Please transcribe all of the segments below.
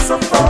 Suffer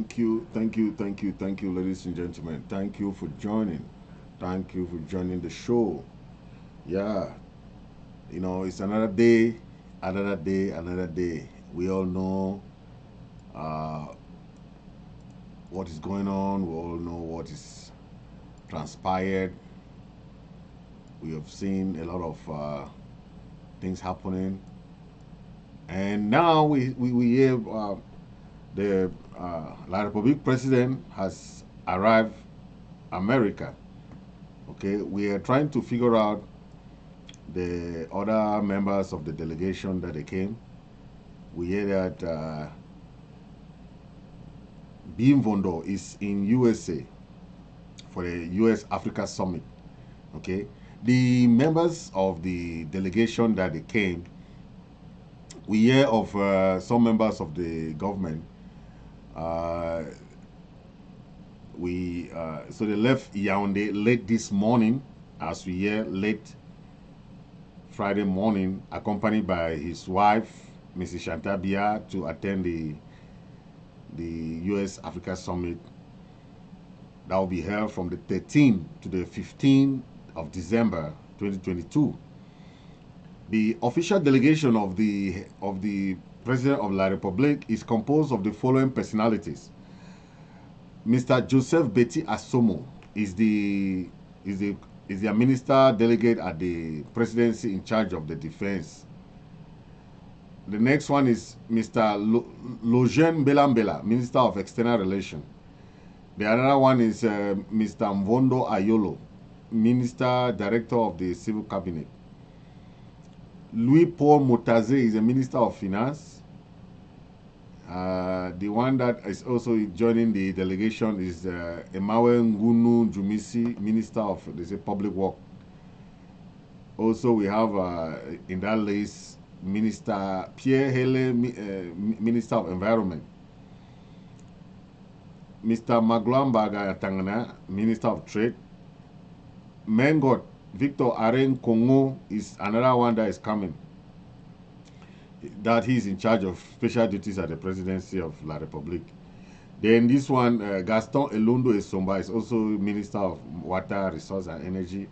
Thank you, ladies and gentlemen. Thank you for joining. Thank you for joining the show. Yeah, it's another day, another day, another day. We all know uh, what is going on. We all know what is transpired. We have seen a lot of things happening, and now we have the La Republique president has arrived America. Okay, we are trying to figure out the other members of the delegation that they came. We hear that Bimvondo is in USA for the US Africa Summit. Okay, the members of the delegation that they came, we hear of some members of the government. Uh, so they left Yaoundé late this morning, as we hear late Friday morning, accompanied by his wife, Mrs. Chantal Biya, to attend the U.S. Africa Summit that will be held from the 13th to the 15th of December 2022. The official delegation of the President of La République is composed of the following personalities. Mr. Joseph Betty Asomo is the minister delegate at the presidency in charge of the defense. The next one is Mr. Lojen Belambela, Minister of External Relations. The other one is Mr. Mvondo Ayolo, Minister Director of the Civil Cabinet. Louis Paul Motaze is the Minister of Finance. The one that is also joining the delegation is Emmanuel Ngunu Jumisi, Minister of Public Work. Also, we have in that list Minister Pierre Hele, Minister of Environment. Mr. Magloambaga Tangana, Minister of Trade. Mengot Victor Aren Kongo is another one that is coming. That he is in charge of special duties at the presidency of La République. Then this one, Gaston Elondo Esomba, is also Minister of Water, Resource and Energy.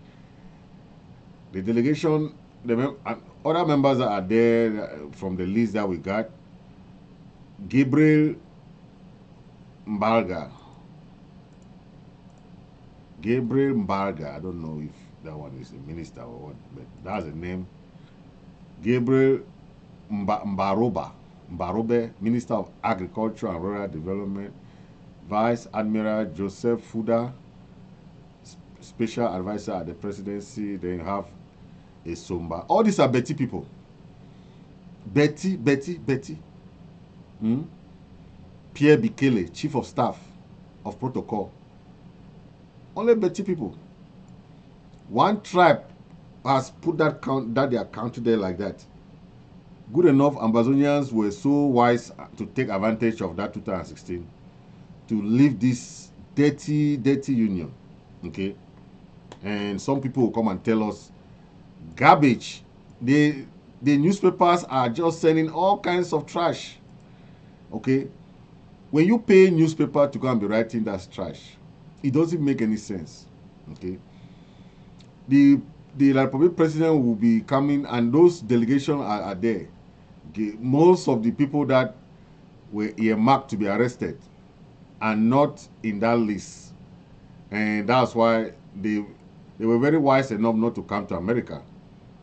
The delegation, other members that are there from the list that we got. Gabriel Mbarga. I don't know if that one is a minister or what, but that's the name. Gabriel Mbarobe, Minister of Agriculture and Rural Development. Vice Admiral Joseph Fuda, Special Advisor at the Presidency. Then you have Esomba. All these are Betty people. Betty. Pierre Bikele, Chief of Staff of Protocol. Only Betty people. One tribe has put that their country there like that. Good enough, Ambazonians were so wise to take advantage of that 2016 to leave this dirty union. Okay? And some people will come and tell us, garbage. The newspapers are just sending all kinds of trash. Okay? When you pay newspaper to go and be writing that trash, it doesn't make any sense. Okay? The Republic president will be coming, and those delegations are there. Okay? Most of the people that were earmarked to be arrested are not in that list, and that's why they were very wise enough not to come to America.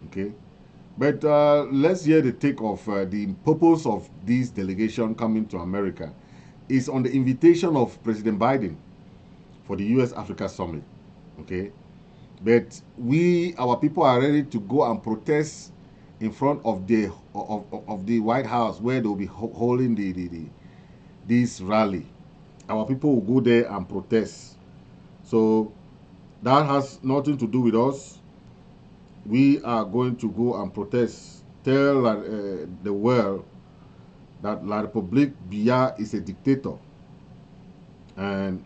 Okay, but let's hear the take of the purpose of this delegation coming to America. Is on the invitation of President Biden for the U.S. Africa Summit. Okay, but our people are ready to go and protest in front of the White House, where they'll be holding this rally. Our people will go there and protest. So that has nothing to do with us. We are going to go and protest. Tell the world that La République Biya is a dictator. And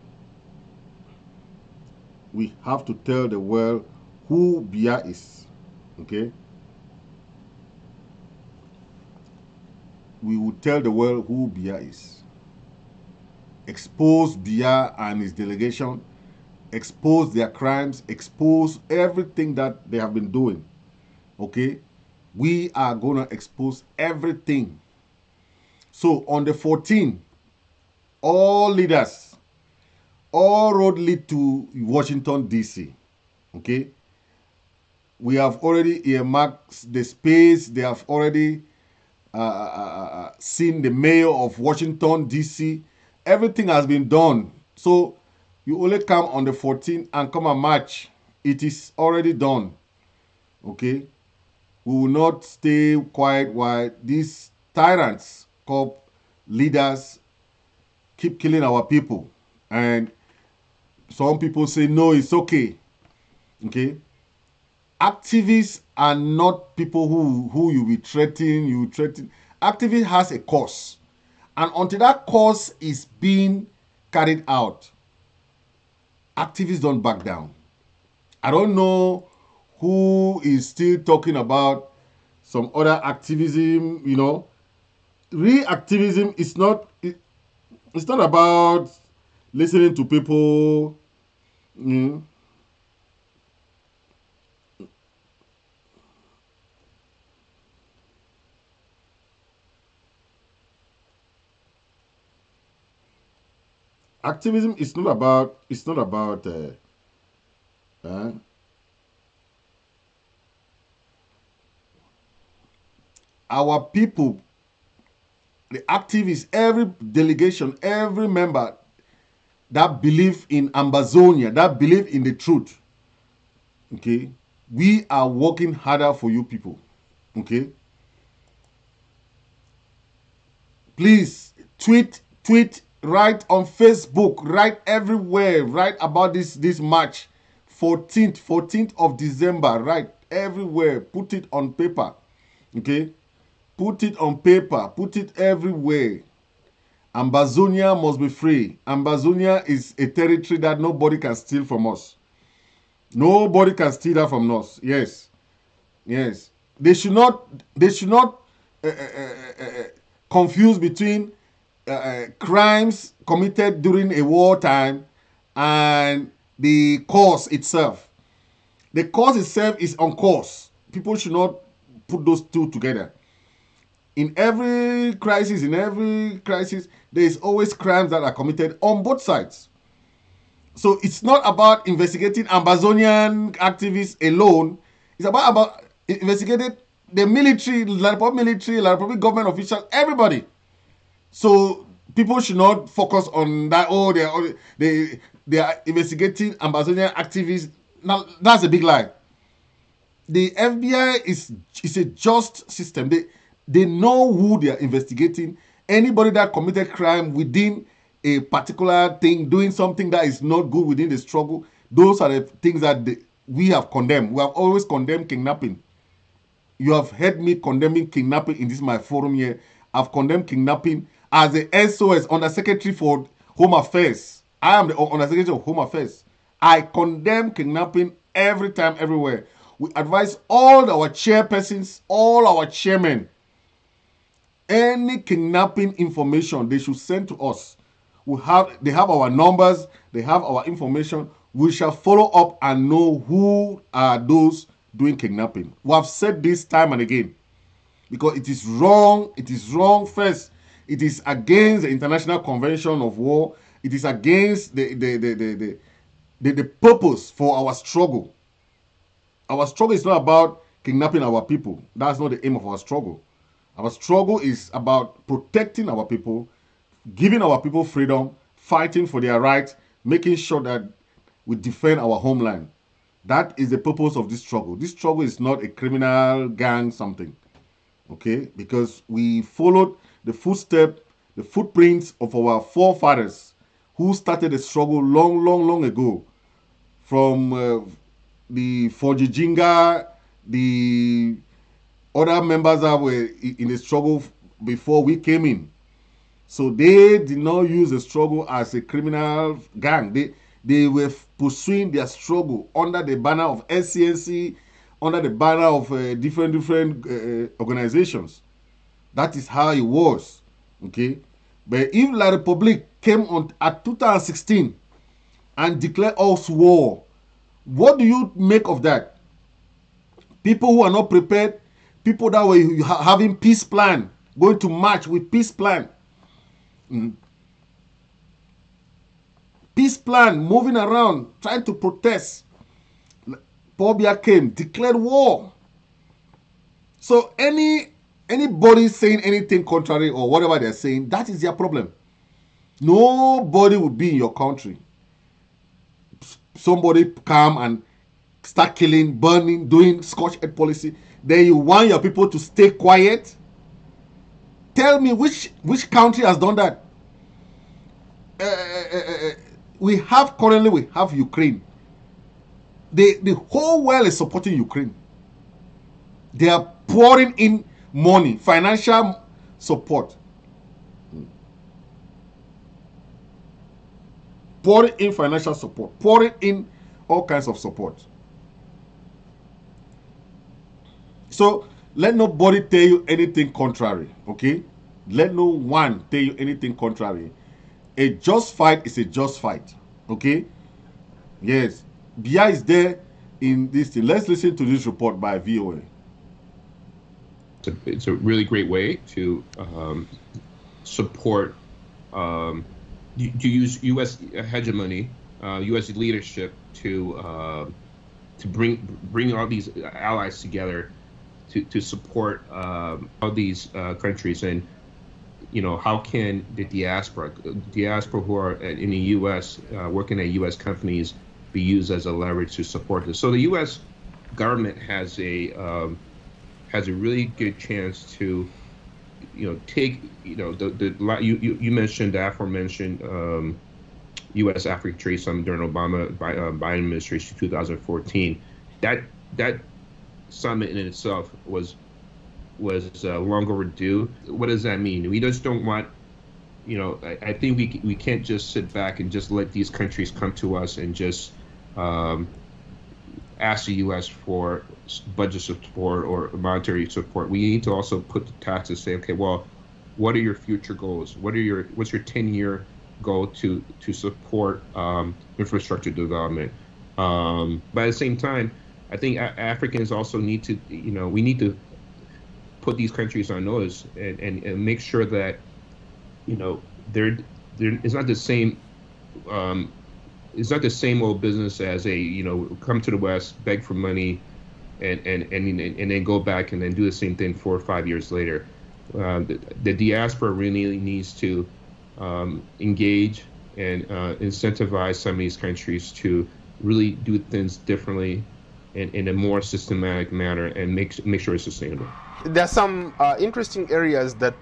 we have to tell the world who Biya is. Okay? We will tell the world who Biya is. expose Biya and his delegation, expose their crimes, expose everything that they have been doing. Okay? We are going to expose everything. So on the 14th, all leaders, all road lead to Washington, D.C. Okay? We have already earmarked the space. They have already seen the mayor of Washington, D.C. Everything has been done. So you only come on the 14th and come and march. It is already done. Okay? We will not stay quiet while these tyrants, called leaders, keep killing our people. And some people say, no, it's okay. Okay? Activists are not people who you will threaten, Activist has a cause. And until that cause is being carried out, activists don't back down. I don't know who is still talking about some other activism, you know. Real activism is not, it's not about listening to people. Activism is not about, our people, the activists, every delegation, every member that believe in Ambazonian, that believe in the truth. Okay, we are working harder for you people. Okay, please tweet, write on Facebook, write everywhere, write about this march, 14th of December, write everywhere, put it on paper. Okay, put it on paper, put it everywhere. Ambazonia must be free. Ambazonia is a territory that nobody can steal from us. Nobody can steal that from us. Yes, yes. They should not confuse between crimes committed during a wartime and the cause itself. The cause itself is on course. People should not put those two together. In every crisis, there is always crimes that are committed on both sides. So it's not about investigating Ambazonian activists alone. It's about investigating the military, La Republic government officials, everybody. So people should not focus on that. Oh, they are investigating Ambazonian activists. Now that's a big lie. The FBI is a just system. They know who they are investigating. Anybody that committed crime within a particular thing, doing something that is not good within the struggle, those are the things that we have condemned. We have always condemned kidnapping. You have heard me condemning kidnapping in this my forum here. I've condemned kidnapping as the SOS, Undersecretary for Home Affairs. I am the Undersecretary of Home Affairs. I condemn kidnapping every time, everywhere. We advise all our chairpersons, all our chairmen, any kidnapping information they should send to us. They have our numbers, they have our information. We shall follow up and know who are those doing kidnapping. We have said this time and again because it is wrong. It is wrong. First, it is against the International Convention of War. It is against the purpose for our struggle. Our struggle is not about kidnapping our people. That's not the aim of our struggle. Our struggle is about protecting our people, giving our people freedom, fighting for their rights, making sure that we defend our homeland. That is the purpose of this struggle. This struggle is not a criminal gang something. Okay? Because we followed the footsteps, the footprints of our forefathers who started the struggle long ago. From the Forjijinga, the other members that were in the struggle before we came in. So they did not use the struggle as a criminal gang. They were pursuing their struggle under the banner of SCNC, under the banner of different organizations. That is how it was. Okay? But if La Republique came on at 2016 and declared us war. What do you make of that? People who are not prepared, people that were having peace plan, going to march with peace plan. Peace plan, moving around, trying to protest. Paul Biya came, declared war. So anybody saying anything contrary or whatever they're saying, that is their problem. Nobody will be in your country. Somebody come and start killing, burning, doing Scotch Egg policy. Then you want your people to stay quiet. Tell me which country has done that? We have Ukraine. The whole world is supporting Ukraine. They are pouring in money, financial support. Pouring in financial support, pouring in all kinds of support. So let nobody tell you anything contrary, okay? Let no one tell you anything contrary. A just fight is a just fight, okay? Yes, Biya is there in this thing. Let's listen to this report by VOA. It's a really great way to support, to use U.S. hegemony, U.S. leadership to bring all these allies together to support all these countries. And you know, how can the diaspora who are in the U.S. Working at U.S. companies be used as a leverage to support this? So the U.S. government has a really good chance to, you know, take, you know, you mentioned the aforementioned U.S. Africa Trade Summit during Biden administration 2014. That summit in itself was long overdue. What does that mean? We just don't want, you know, I think we can't just sit back and just let these countries come to us and just ask the U.S. for budget support or monetary support. We need to also put the tax and say, okay, well, what are your future goals? What's your 10-year goal to support infrastructure development? But at the same time, I think Africans also need to, you know, we need to put these countries on notice and make sure that, you know, it's not the same. It's not the same old business as a, you know, come to the West, beg for money, and then go back and then do the same thing 4 or 5 years later. The diaspora really needs to engage and incentivize some of these countries to really do things differently and in a more systematic manner and make sure it's sustainable. There are some interesting areas that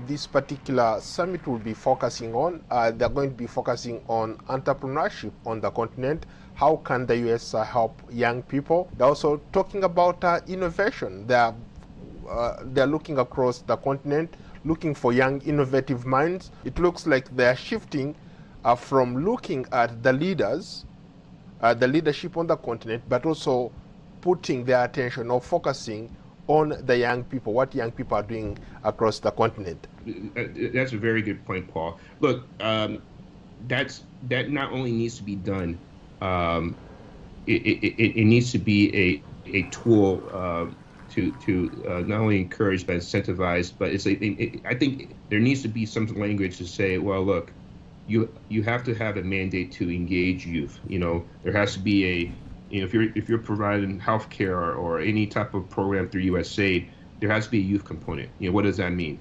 this particular summit will be focusing on. They're going to be focusing on entrepreneurship on the continent. How can the U.S. help young people? They're also talking about innovation. They're looking across the continent, looking for young, innovative minds. It looks like they're shifting from looking at the leaders, the leadership on the continent, but also putting their attention or focusing on the young people, what young people are doing across the continent. That's a very good point, Paul. Look, that not only needs to be done, it needs to be a tool to not only encourage but incentivize. But I think there needs to be some language to say, well, look, you have to have a mandate to engage youth. You know, there has to be a, you know, if you're providing healthcare or any type of program through USAID, there has to be a youth component. You know, what does that mean?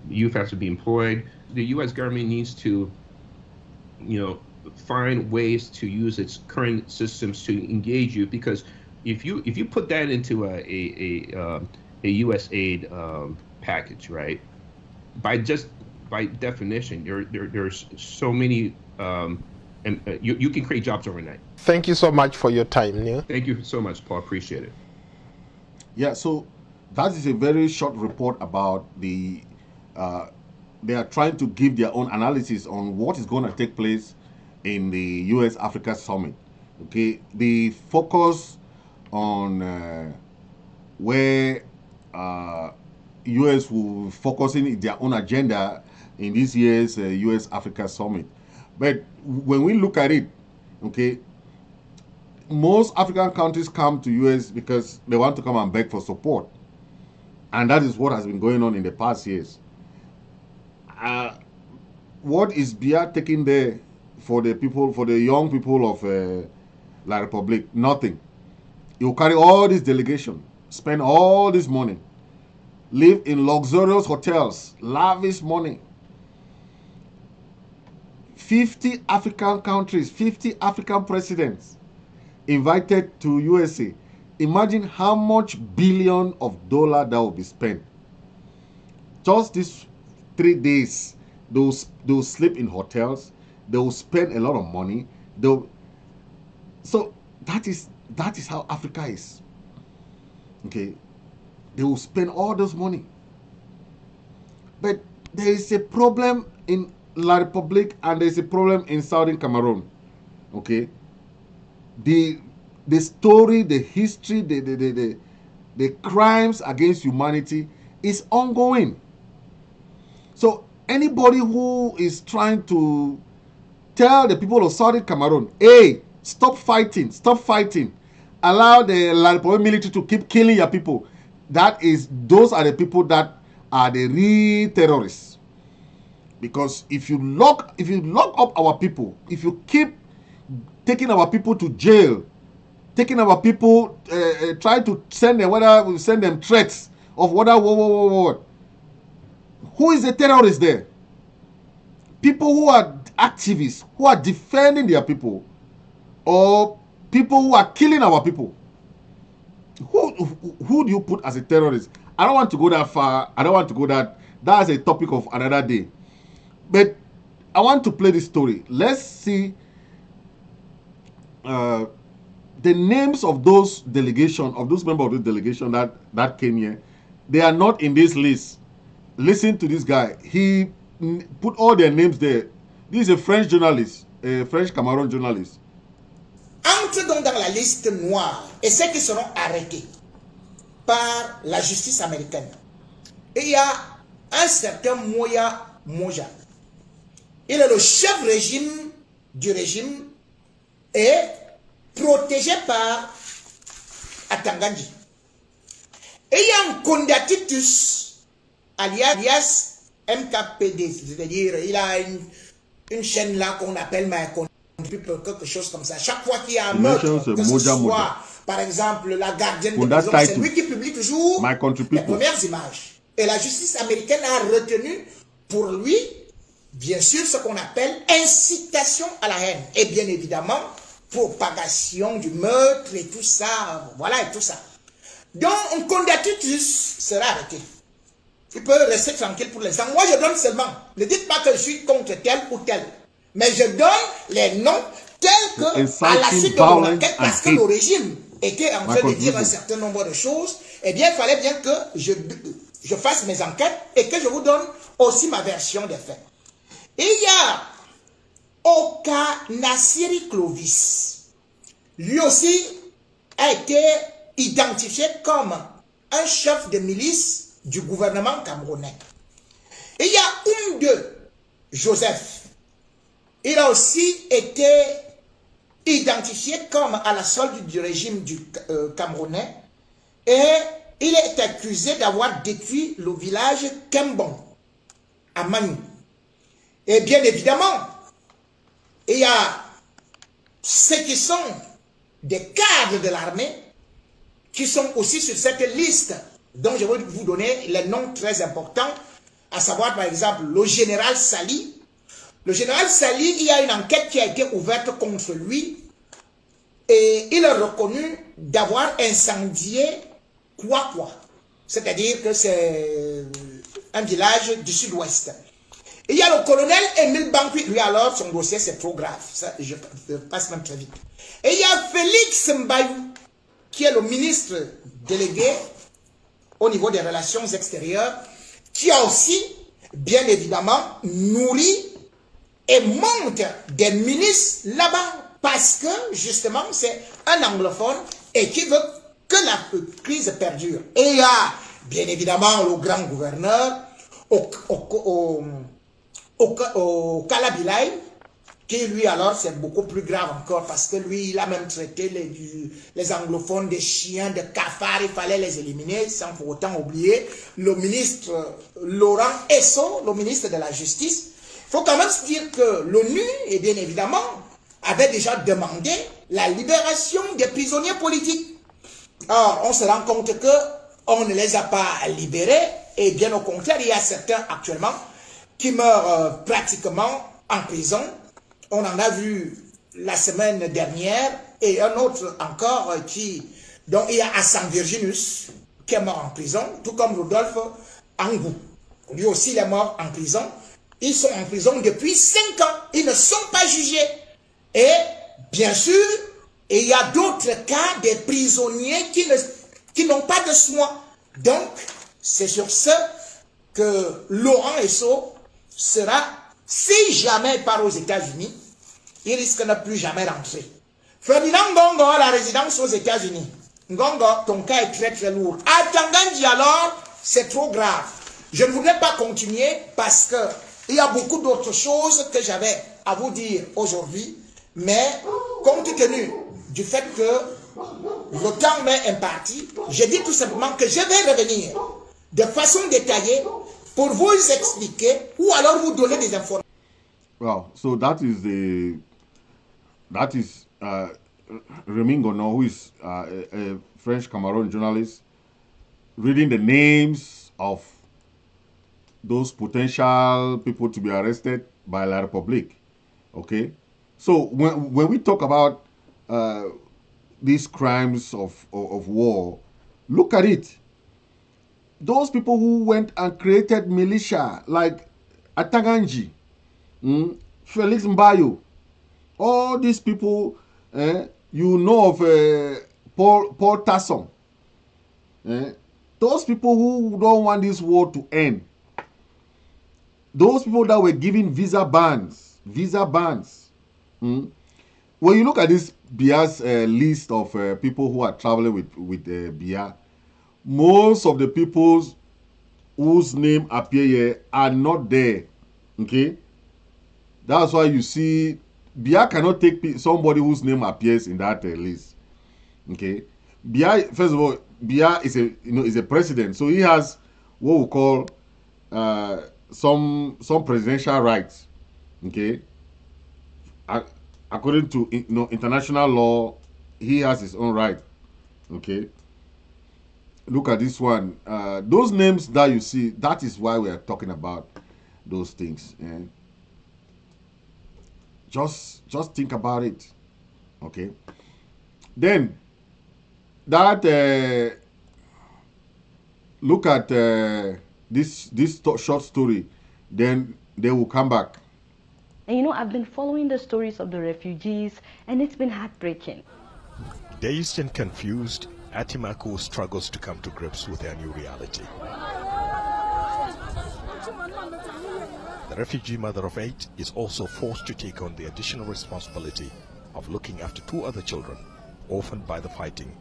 Youth has to be employed. The U.S. government needs to, you know, find ways to use its current systems to engage youth, because if you put that into a USAID package, right? By definition, there's so many. And you can create jobs overnight. Thank you so much for your time, Neil. Thank you so much, Paul. Appreciate it. Yeah, so that is a very short report about the, they are trying to give their own analysis on what is going to take place in the US-Africa Summit. Okay, the focus on where US will be focusing their own agenda in this year's US-Africa Summit. But when we look at it, okay, most African countries come to US because they want to come and beg for support. And that is what has been going on in the past years. What is Biya taking there for the people, for the young people of La Republique? Nothing. You carry all this delegation, spend all this money, live in luxurious hotels, lavish money. 50 African countries, 50 African presidents invited to USA. Imagine how much billion of dollars that will be spent. Just these 3 days, they'll sleep in hotels. They'll spend a lot of money. So that is how Africa is. Okay, they will spend all this money. But there is a problem in La Republique and there is a problem in Southern Cameroon. Okay, the story, the history, the crimes against humanity is ongoing. So anybody who is trying to tell the people of Southern Cameroon, hey, stop fighting, allow the La Republique military to keep killing your people, those are the people that are the real terrorists. Because if you lock up our people, if you keep taking our people to jail, taking our people, try to send them, whether we send them threats of what, who is the terrorist there? People who are activists, who are defending their people, or people who are killing our people. Who do you put as a terrorist? I don't want to go that far. I don't want to go that. That's a topic of another day. But I want to play this story. Let's see the names of those delegation, of those members of the delegation that came here. They are not in this list. Listen to this guy. He put all their names there. This is a French journalist, a French Cameroun journalist. Entre donc dans la liste noire et ceux qui seront arrêtés par la justice américaine. Et il y a un certain Moya Moja. Il est le chef régime du régime et protégé par Atangandi. Et il y a un Kondatitus alias MKPD, c'est-à-dire il a une chaîne là qu'on appelle quelque chose comme ça. Chaque fois qu'il y a un meurtre, que ce soit par exemple la gardienne de prison, c'est lui qui publie toujours les premières images. Et la justice américaine a retenu pour lui, bien sûr, ce qu'on appelle incitation à la haine. Et bien évidemment, propagation du meurtre et tout ça, voilà et tout ça. Donc, un condamnatus sera arrêté. Il peut rester tranquille pour l'instant. Moi, je donne seulement, ne dites pas que je suis contre tel ou tel, mais je donne les noms tels que, à la suite de mon enquête, parce que le régime était en train de dire un certain nombre de choses, eh bien, il fallait bien que je fasse mes enquêtes et que je vous donne aussi ma version des faits. Et il y a Oka Nassiri Clovis. Lui aussi a été identifié comme un chef de milice du gouvernement camerounais. Et il y a Oumde Joseph. Il a aussi été identifié comme à la solde du régime du camerounais et il est accusé d'avoir détruit le village Kembon à Manu. Et bien évidemment, il y a ceux qui sont des cadres de l'armée qui sont aussi sur cette liste dont je vais vous donner les noms très importants, à savoir par exemple le général Sali. Le général Sali, il y a une enquête qui a été ouverte contre lui et il est reconnu d'avoir incendié Kwakwa, c'est-à-dire que c'est un village du sud-ouest. Il y a le colonel Émile Bankui, lui alors son dossier c'est trop grave, ça, je passe même très vite. Et il y a Félix Mbayou, qui est le ministre délégué au niveau des relations extérieures, qui a aussi, bien évidemment, nourri et monte des milices là-bas, parce que, justement, c'est un anglophone et qui veut que la crise perdure. Et il y a, bien évidemment, le grand gouverneur, au Kalabilay, qui lui alors c'est beaucoup plus grave encore parce que lui il a même traité les anglophones de chiens, de cafards, il fallait les éliminer sans pour autant oublier le ministre Laurent Esso, le ministre de la Justice. Il faut quand même se dire que l'ONU, et bien évidemment, avait déjà demandé la libération des prisonniers politiques. Or, on se rend compte qu'on ne les a pas libérés et bien au contraire, il y a certains actuellement qui meurent pratiquement en prison. On en a vu la semaine dernière et un autre encore dont il y a Hassan Virginus qui est mort en prison, tout comme Rodolphe Angou. Lui aussi, il est mort en prison. Ils sont en prison depuis 5 ans. Ils ne sont pas jugés. Et bien sûr, il y a d'autres cas des prisonniers qui n'ont pas de soins. Donc, c'est sur ce que Laurent Esso sera, si jamais il part aux États-Unis, il risque de ne plus jamais rentrer. Ferdinand Ngongo a la résidence aux États-Unis. Ngongo, ton cas est très très lourd. À Tangandji alors, c'est trop grave. Je ne voudrais pas continuer parce que il y a beaucoup d'autres choses que j'avais à vous dire aujourd'hui, mais compte tenu du fait que le temps m'est imparti, je dis tout simplement que je vais revenir de façon détaillée pour vous expliquer ou alors vous donner des informations. Well, so that is Remy Ngono, who is a French Cameroon journalist, reading the names of those potential people to be arrested by La Republique. Okay, so when we talk about these crimes of war, look at it. Those people who went and created militia like Ataganji, Felix Mbayo, all these people, you know of Paul Tasson. Those people who don't want this war to end. Those people that were giving visa bans. When you look at this Biya's list of people who are traveling with Biya, most of the people whose name appear here are not there. Okay, that's why you see Biya cannot take somebody whose name appears in that list. Okay, Biya, first of all, Biya is a president, so he has what we call some presidential rights. Okay, according to international law, he has his own right. Okay, look at this one. Those names that you see, that is why we are talking about those things. And just think about it. Okay, then that look at this short story, then they will come back. And I've been following the stories of the refugees, and it's been heartbreaking. Dazed and confused, Atimako struggles to come to grips with her new reality. The refugee mother of 8 is also forced to take on the additional responsibility of looking after 2 other children, orphaned by the fighting.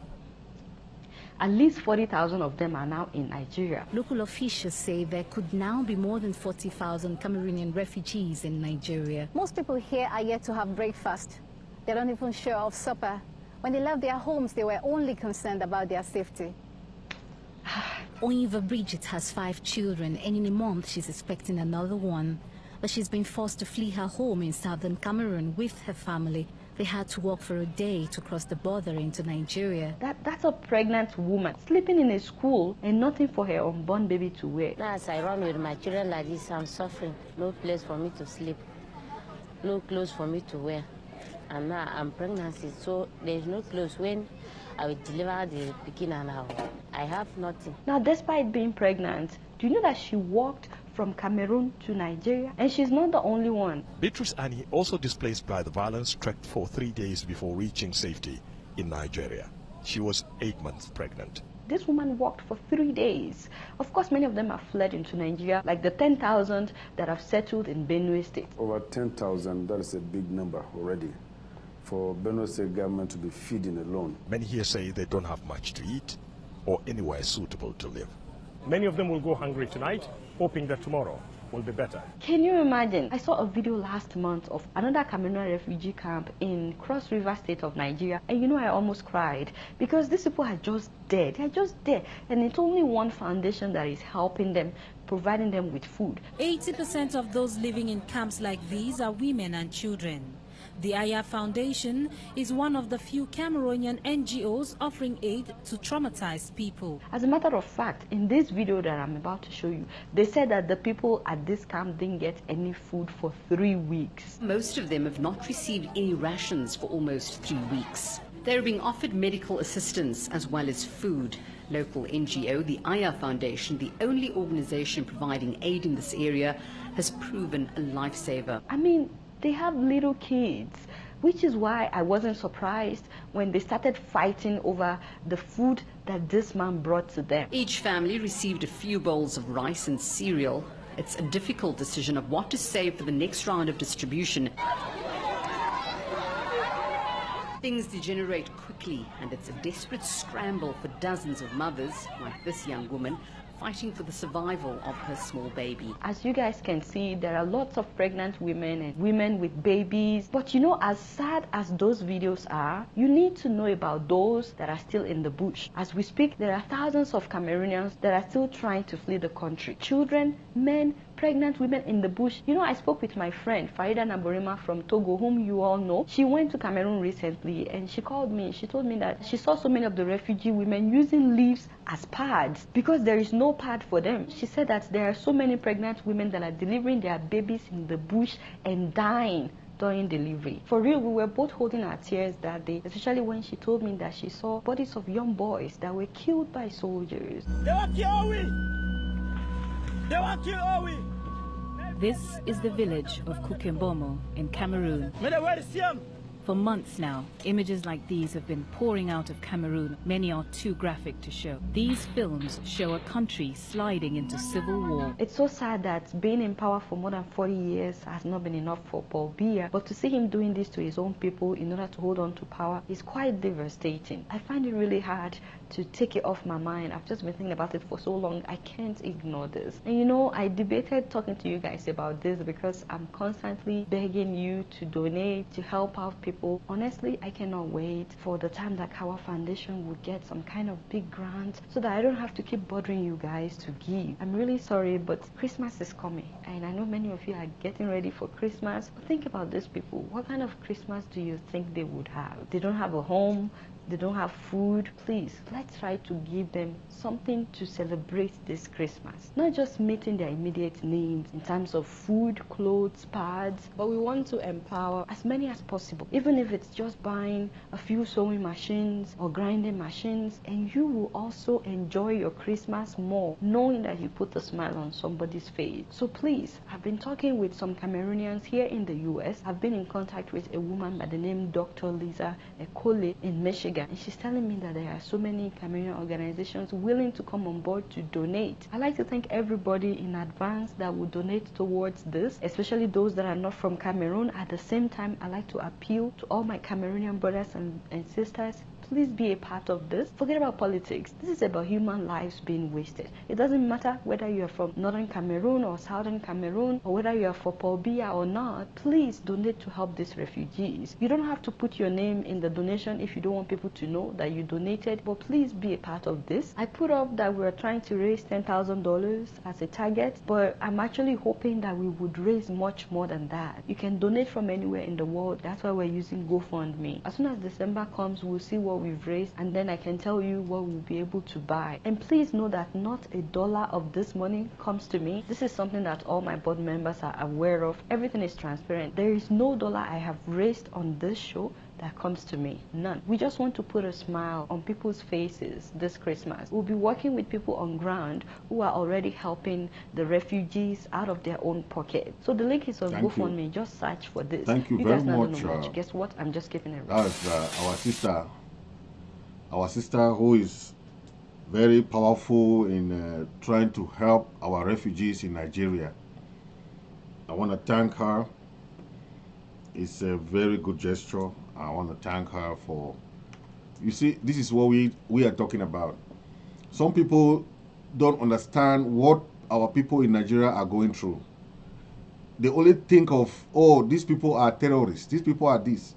At least 40,000 of them are now in Nigeria. Local officials say there could now be more than 40,000 Cameroonian refugees in Nigeria. Most people here are yet to have breakfast. They don't even share of supper. When they left their homes, they were only concerned about their safety. Oyiva Bridget has 5 children, and in a month she's expecting another one. But she's been forced to flee her home in southern Cameroon with her family. They had to walk for a day to cross the border into Nigeria. That's a pregnant woman sleeping in a school and nothing for her unborn baby to wear. Now as I run with my children like this, I'm suffering. No place for me to sleep. No clothes for me to wear. And now I'm pregnant, so there's no clothes. When I will deliver the pikin and I have nothing. Now, despite being pregnant, do you know that she walked from Cameroon to Nigeria? And she's not the only one. Beatrice Annie, also displaced by the violence, trekked for 3 days before reaching safety in Nigeria. She was 8 months pregnant. This woman walked for 3 days. Of course, many of them have fled into Nigeria, like the 10,000 that have settled in Benue State. Over 10,000, that is a big number already for Benue State government to be feeding alone. Many here say they don't have much to eat or anywhere suitable to live. Many of them will go hungry tonight, hoping that tomorrow will be better. Can you imagine? I saw a video last month of another Cameroonian refugee camp in Cross River State of Nigeria, and you know, I almost cried because these people are just dead. They're just there, and it's only one foundation that is helping them, providing them with food. 80% of those living in camps like these are women and children. The Aya Foundation is one of the few Cameroonian NGOs offering aid to traumatized people. As a matter of fact, in this video that I'm about to show you, they said that the people at this camp didn't get any food for 3 weeks. Most of them have not received any rations for almost 3 weeks. They're being offered medical assistance as well as food. Local NGO, the Aya Foundation, the only organization providing aid in this area, has proven a lifesaver. I mean, they have little kids, which is why I wasn't surprised when they started fighting over the food that this man brought to them. Each family received a few bowls of rice and cereal. It's a difficult decision of what to save for the next round of distribution. Things degenerate quickly, and it's a desperate scramble for dozens of mothers, like this young woman, fighting for the survival of her small baby. As you guys can see, there are lots of pregnant women and women with babies. But you know, as sad as those videos are, you need to know about those that are still in the bush. As we speak, there are thousands of Cameroonians that are still trying to flee the country. Children, men, pregnant women in the bush. You know, I spoke with my friend Farida Naborima from Togo, whom you all know. She went to Cameroon recently and she called me. She told me that she saw so many of the refugee women using leaves as pads because there is no pad for them. She said that there are so many pregnant women that are delivering their babies in the bush and dying during delivery. For real, we were both holding our tears that day, especially when she told me that she saw bodies of young boys that were killed by soldiers. This is the village of Kukembomo in Cameroon. For months now, images like these have been pouring out of Cameroon. Many are too graphic to show. These films show a country sliding into civil war. It's so sad that being in power for more than 40 years has not been enough for Paul Biya, but to see him doing this to his own people in order to hold on to power is quite devastating. I find it really hard to take it off my mind. I've just been thinking about it for so long. I can't ignore this. And you know, I debated talking to you guys about this because I'm constantly begging you to donate, to help out people. Honestly, I cannot wait for the time that Kawa Foundation would get some kind of big grant so that I don't have to keep bothering you guys to give. I'm really sorry, but Christmas is coming and I know many of you are getting ready for Christmas. But think about these people. What kind of Christmas do you think they would have? They don't have a home. They don't have food. Please, let's try to give them something to celebrate this Christmas. Not just meeting their immediate needs in terms of food, clothes, pads, but we want to empower as many as possible. Even if it's just buying a few sewing machines or grinding machines, and you will also enjoy your Christmas more, knowing that you put a smile on somebody's face. So please, I've been talking with some Cameroonians here in the US. I've been in contact with a woman by the name Dr. Lisa Ekole in Michigan. And she's telling me that there are so many Cameroonian organizations willing to come on board to donate. I'd like to thank everybody in advance that will donate towards this, especially those that are not from Cameroon. At the same time, I'd like to appeal to all my Cameroonian brothers and sisters. Please be a part of this. Forget about politics. This is about human lives being wasted. It doesn't matter whether you are from Northern Cameroon or Southern Cameroon or whether you are for Paul Biya or not. Please donate to help these refugees. You don't have to put your name in the donation if you don't want people to know that you donated, but please be a part of this. I put up that we're trying to raise $10,000 as a target, but I'm actually hoping that we would raise much more than that. You can donate from anywhere in the world. That's why we're using GoFundMe. As soon as December comes, we'll see what we've raised, and then I can tell you what we'll be able to buy. And please know that not a dollar of this money comes to me. This is something that all my board members are aware of. Everything is transparent. There is no dollar I have raised on this show that comes to me. None. We just want to put a smile on people's faces this Christmas. We'll be working with people on ground who are already helping the refugees out of their own pocket. So the link is on GoFundMe. Just search for this. Thank you guys very don't much. know much. Guess what? I'm just giving it. That's our sister who is very powerful in trying to help our refugees in Nigeria. I want to thank her. It's a very good gesture. I want to thank her for, you see, this is what we are talking about. Some people don't understand what our people in Nigeria are going through. they only think of, oh, these people are terrorists, these people are this.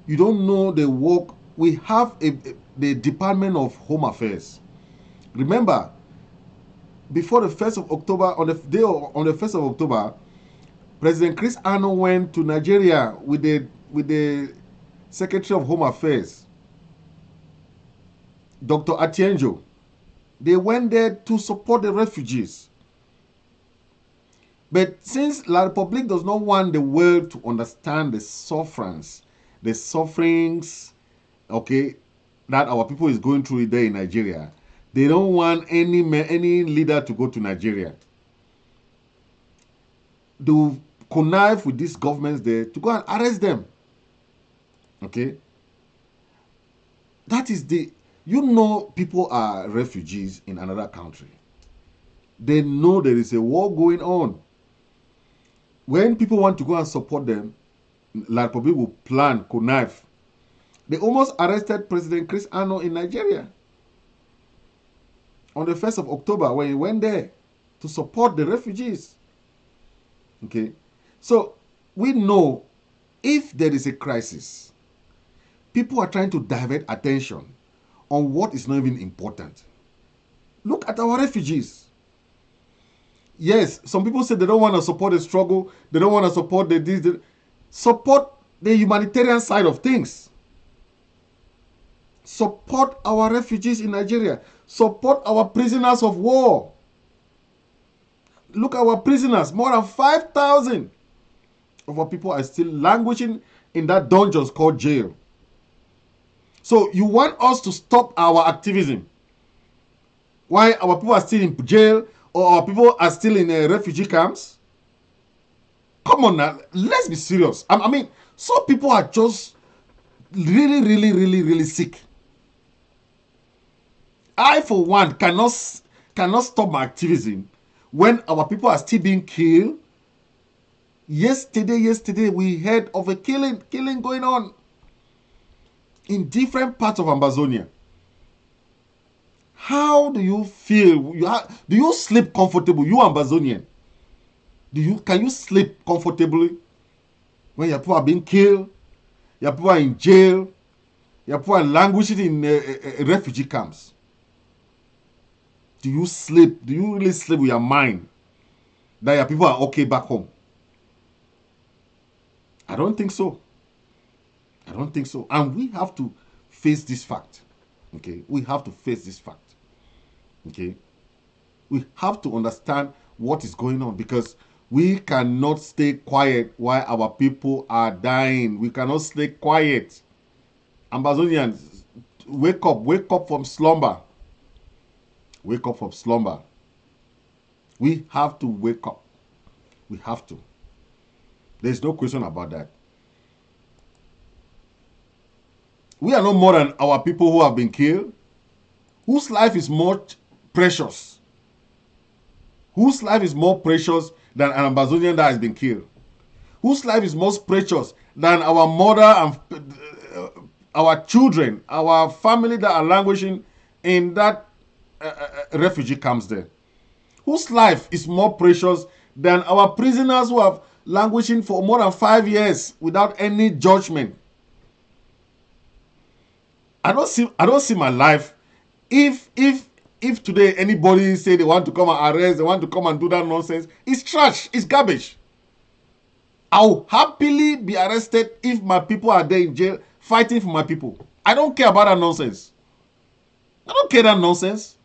You don't know the work. We have the Department of Home Affairs. Remember, before the 1st of October, on the 1st of October, President Chris Ano went to Nigeria with the Secretary of Home Affairs, Dr. Atienjo. They went there to support the refugees. But since La Republique does not want the world to understand the sufferings, okay, that our people is going through there in Nigeria, they don't want any leader to go to Nigeria. They connive with these governments there to go and arrest them. Okay? That is people are refugees in another country. They know there is a war going on. When people want to go and support them, La Republique will plan, connive. They almost arrested President Chris Ano in Nigeria on the 1st of October when he went there to support the refugees. Okay? So, we know if there is a crisis, people are trying to divert attention on what is not even important. Look at our refugees. Yes, some people say they don't want to support the struggle, they don't want to support support the humanitarian side of things. Support our refugees in Nigeria. Support our prisoners of war. Look at our prisoners. More than 5,000 of our people are still languishing in that dungeons called jail. So you want us to stop our activism? Why our people are still in jail or our people are still in refugee camps? Come on now, let's be serious. I mean, some people are just really sick. I, for one, cannot stop my activism when our people are still being killed. Yesterday, we heard of a killing going on in different parts of Ambazonian. How do you feel? Do you sleep comfortable? You Ambazonian. Can you sleep comfortably when your people are being killed? Your people are in jail. Your people are languishing in refugee camps. Do you sleep? Do you really sleep with your mind that your people are okay back home? I don't think so. I don't think so. And we have to face this fact. Okay? We have to face this fact. Okay? We have to understand what is going on because we cannot stay quiet while our people are dying. We cannot stay quiet. Ambazonians, wake up from slumber. Wake up from slumber. We have to wake up. We have to. There's no question about that. We are no more than our people who have been killed. Whose life is more precious? Whose life is more precious than an Ambazonian that has been killed? Whose life is most precious than our mother and our children, our family that are languishing in that refugee camps there? Whose life is more precious than our prisoners who have languishing for more than 5 years without any judgment? I don't see my life. If today anybody say they want to come and arrest, they want to come and do that nonsense, it's trash, it's garbage. I'll happily be arrested if my people are there in jail fighting for my people. I don't care about that nonsense. I don't care that nonsense.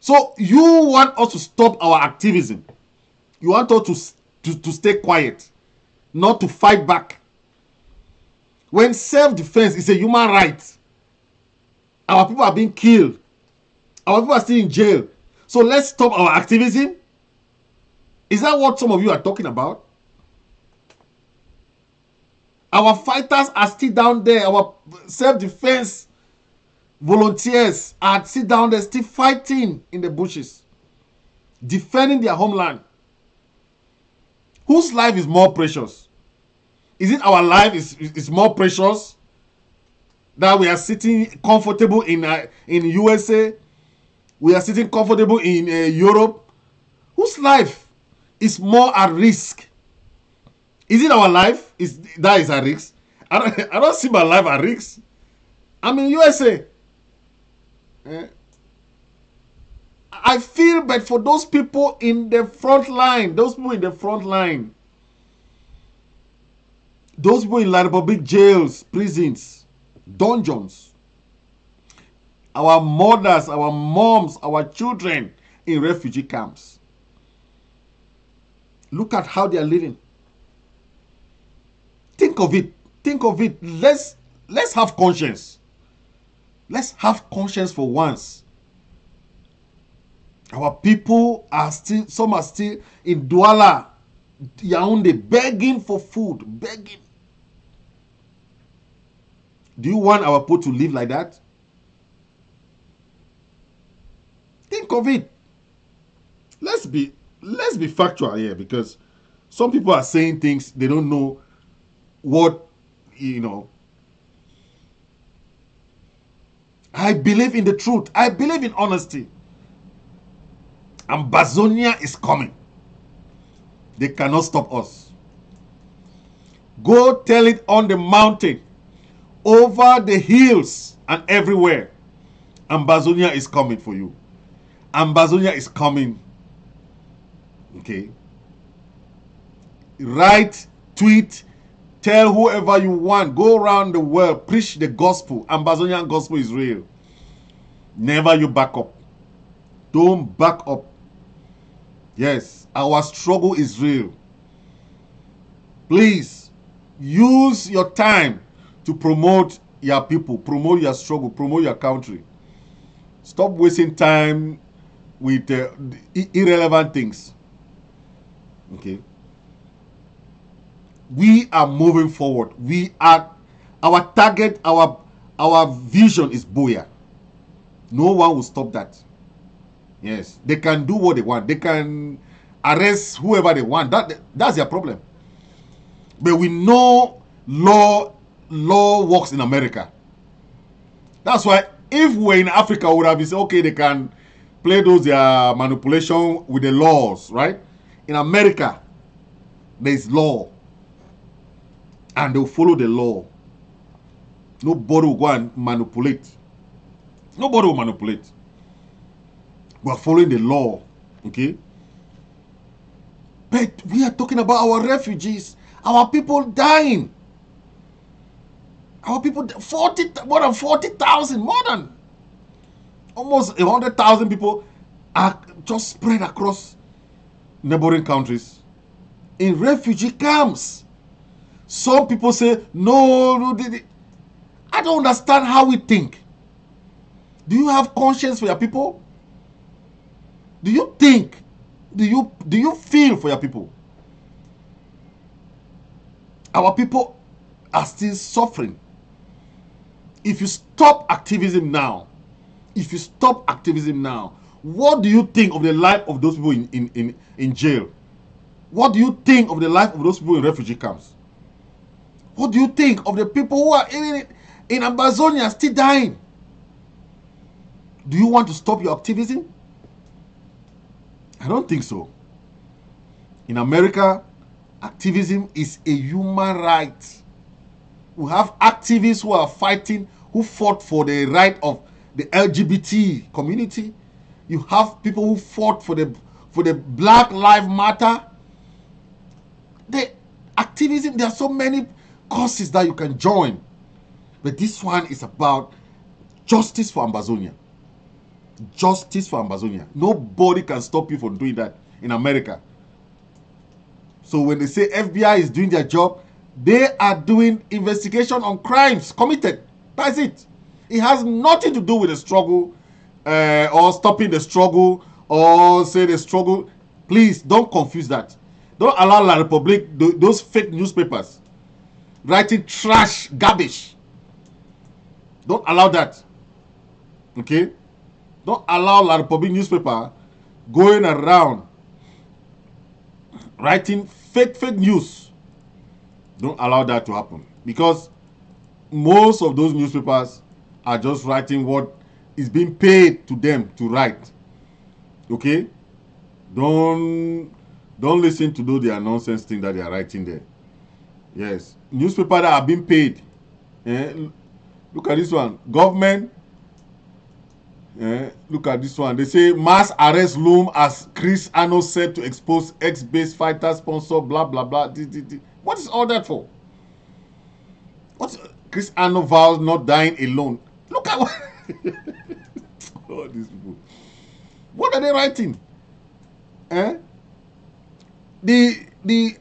So you want us to stop our activism. You want us to stay quiet, not to fight back. When self-defense is a human right, our people are being killed. Our people are still in jail. So let's stop our activism? Is that what some of you are talking about? Our fighters are still down there. Our self-defense volunteers are still down there, still fighting in the bushes, defending their homeland. Whose life is more precious? Is it our life is more precious that we are sitting comfortable in USA? We are sitting comfortable in Europe? Whose life is more at risk. Is it our life? That is at risk? I don't see my life at risk. I'm in USA. I feel bad for those people in the front line. Those people in the front line. Those people in La Republique jails, prisons, dungeons. Our mothers, our moms, our children in refugee camps. Look at how they are living. Think of it. Think of it. Let's have conscience. Let's have conscience for once. Our people are still, some are still in Douala, Yaoundé, begging for food, begging. Do you want our people to live like that? Think of it. Let's be factual here, because some people are saying things they don't know what, you know. I believe in the truth. I believe in honesty. Ambazonian is coming. They cannot stop us. Go tell it on the mountain, over the hills, and everywhere. Ambazonian is coming for you. Ambazonian is coming. Okay. Write, tweet, tell whoever you want. Go around the world, preach the gospel. Ambazonian gospel is real. Never you back up. Don't back up. Yes, our struggle is real. Please, use your time to promote your people, promote your struggle, promote your country. Stop wasting time with irrelevant things. Okay. We are moving forward. We are, our target, our vision is Biya. No one will stop that. Yes, they can do what they want. They can arrest whoever they want. That's their problem. But we know law works in America. That's why if we're in Africa, we would have said, okay, they can play those their manipulation with the laws, right? In America, there's law, and they'll follow the law. Nobody will go and manipulate. Nobody will manipulate. We are following the law, okay? But we are talking about our refugees, our people dying. Our people, more than 40,000, more than almost 100,000 people are just spread across neighboring countries in refugee camps. Some people say, no, I don't understand how we think. Do you have conscience for your people? Do you think, do you feel for your people? Our people are still suffering. If you stop activism now, what do you think of the life of those people in jail? What do you think of the life of those people in refugee camps? What do you think of the people who are in Ambazonia still dying? Do you want to stop your activism? I don't think so. In America, activism is a human right. We have activists who are fighting, who fought for the right of the LGBT community. You have people who fought for the Black Lives Matter. The activism, there are so many causes that you can join. But this one is about justice for Ambazonia. Justice for Ambazonia. Nobody can stop you from doing that in America. So when they say FBI is doing their job, they are doing investigation on crimes committed. That's it. It has nothing to do with the struggle or stopping the struggle or say the struggle. Please don't confuse that. Don't allow La Republique, those fake newspapers, writing trash, garbage. Don't allow that. Okay? Don't allow La Republique newspaper going around writing fake news. Don't allow that to happen, because most of those newspapers are just writing what is being paid to them to write. Okay? Don't Don't listen to those their nonsense thing that they are writing there. Yes. Newspaper that are being paid. Look at this one. Government. Look at this one. They say mass arrest loom as Chris Ano said to expose ex-base fighter sponsor, blah, blah, blah. What is all that for? What's Chris Ano vows not dying alone? Look at what all these people. What are they writing? The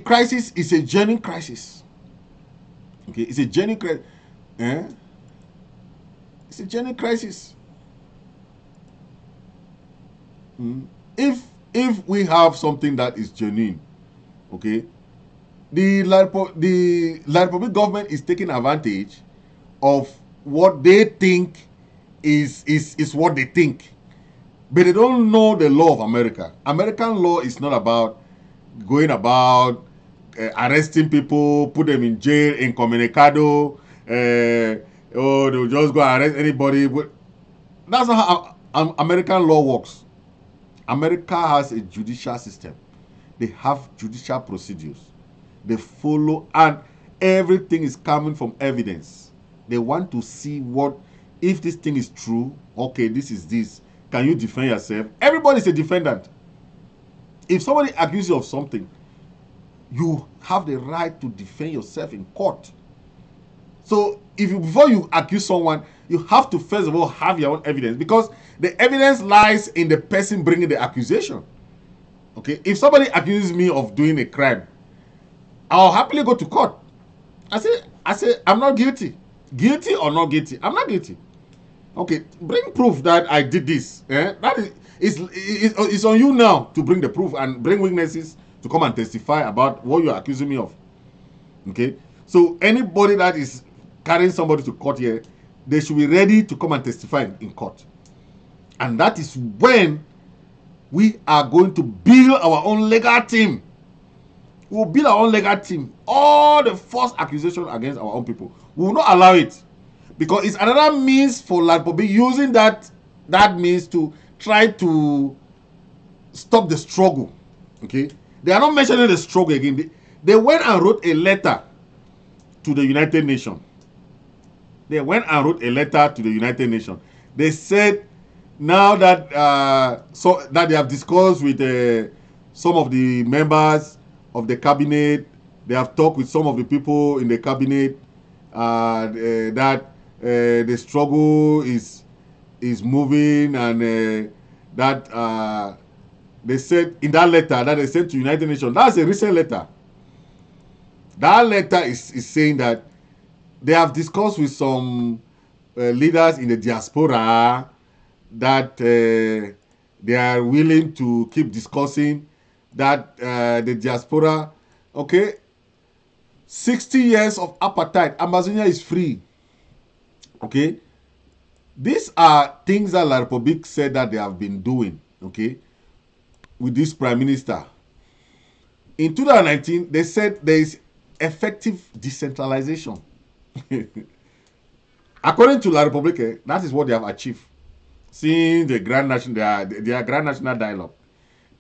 crisis is a genuine crisis. Okay, it's a genuine crisis. It's a genuine crisis. If we have something that is genuine, okay, the La Republic government is taking advantage of what they think is what they think, but they don't know the law of America. American law is not about going about arresting people, put them in jail, incommunicado, they'll just go arrest anybody. But that's not how American law works. America has a judicial system. They have judicial procedures. They follow, and everything is coming from evidence. They want to see if this thing is true. Okay, this is this. Can you defend yourself? Everybody is a defendant. If somebody accuses you of something, you have the right to defend yourself in court. So before you accuse someone, you have to first of all have your own evidence, because the evidence lies in the person bringing the accusation. Okay, if somebody accuses me of doing a crime, I'll happily go to court. I say I'm not guilty. Guilty or not guilty? I'm not guilty. Okay, bring proof that I did this. That is on you now to bring the proof and bring witnesses to come and testify about what you're accusing me of. Okay, so anybody that is carrying somebody to court here, they should be ready to come and testify in court. And that is when we are going to build our own legal team. We will build our own legal team. All the false accusations against our own people, we will not allow it, because it's another means for La Republic using that means to try to stop the struggle. Okay, they are not mentioning the struggle again. They went and wrote a letter to the United Nations. They went and wrote a letter to the United Nations. They said now that that they have discussed with some of the members of the cabinet, they have talked with some of the people in the cabinet, that the struggle is moving, and that they said in that letter that they sent to United Nations. That's a recent letter. That letter is saying that they have discussed with some leaders in the diaspora that they are willing to keep discussing, that the diaspora, okay, 60 years of apartheid, Ambazonian is free. Okay, these are things that La Republique said that they have been doing, okay, with this prime minister. In 2019, they said there is effective decentralization. According to La Republique, that is what they have achieved since the Grand National, their Grand National Dialogue.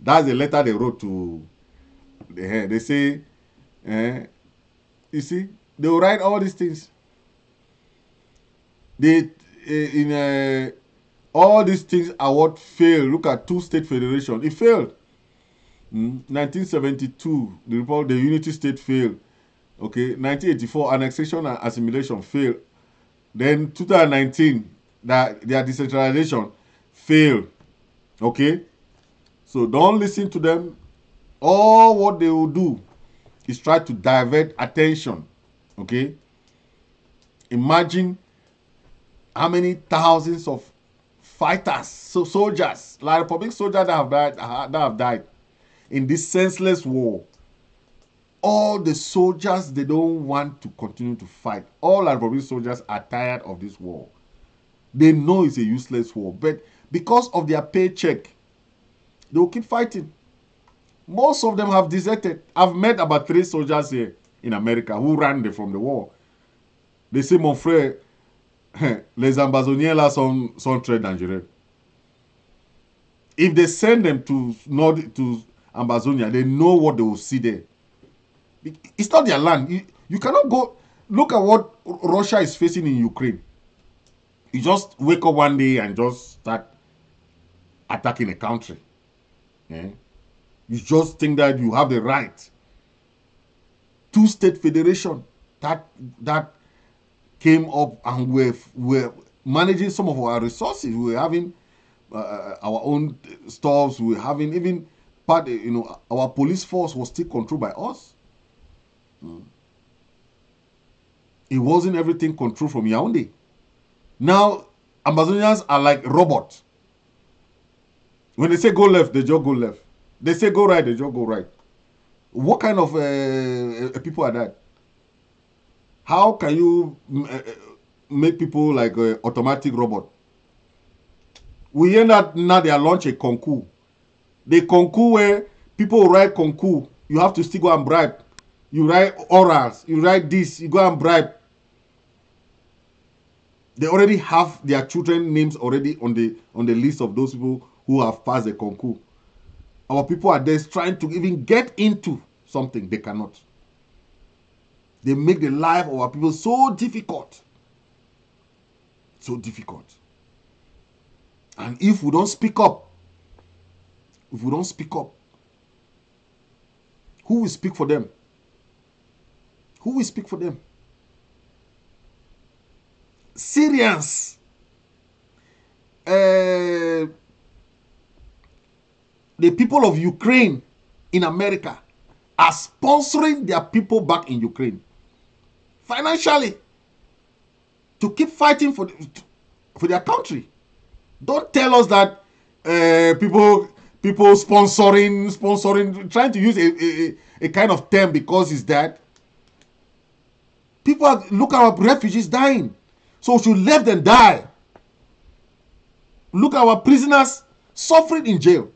That's the letter they wrote to the head. They say, you see, they will write all these things. All these things are what failed. Look at two-state federation. It failed. 1972, the unity state failed. Okay, 1984, annexation and assimilation failed. Then 2019, their decentralization failed. Okay, so don't listen to them. All what they will do is try to divert attention. Okay, imagine how many thousands of fighters, soldiers, La Republique soldiers that have died in this senseless war. All the soldiers, they don't want to continue to fight. All La Republique soldiers are tired of this war. They know it's a useless war, but because of their paycheck, they will keep fighting. Most of them have deserted. I've met about 3 soldiers here in America who ran from the war. They say, mon frère, les Ambazoniens là sont très dangereux. If they send them to Ambazonian, they know what they will see there. It's not their land. You cannot go. Look at what Russia is facing in Ukraine. You just wake up one day and just start attacking a country. Yeah? You just think that you have the right. Two-state federation that came up, and we're managing some of our resources. We're having our own stores. We're having even part. Our police force was still controlled by us. It wasn't everything controlled from Yaoundé. Now, Ambazonians are like robots. When they say go left, they just go left. They say go right, they just go right. What kind of people are that? How can you make people like an automatic robot? We hear that now they are launching a concours. The concours where people write concours, you have to still go and bribe. You write orals, you write this, you go and bribe. They already have their children's names already on the list of those people who have passed the concours. Our people are there trying to even get into something. They cannot. They make the life of our people so difficult. So difficult. And if we don't speak up, who will speak for them? Who will speak for them? Syrians, the people of Ukraine in America are sponsoring their people back in Ukraine financially to keep fighting for their country. Don't tell us that people sponsoring, trying to use a kind of term because it's that. People look at our refugees dying. So we should let them die. Look at our prisoners suffering in jail.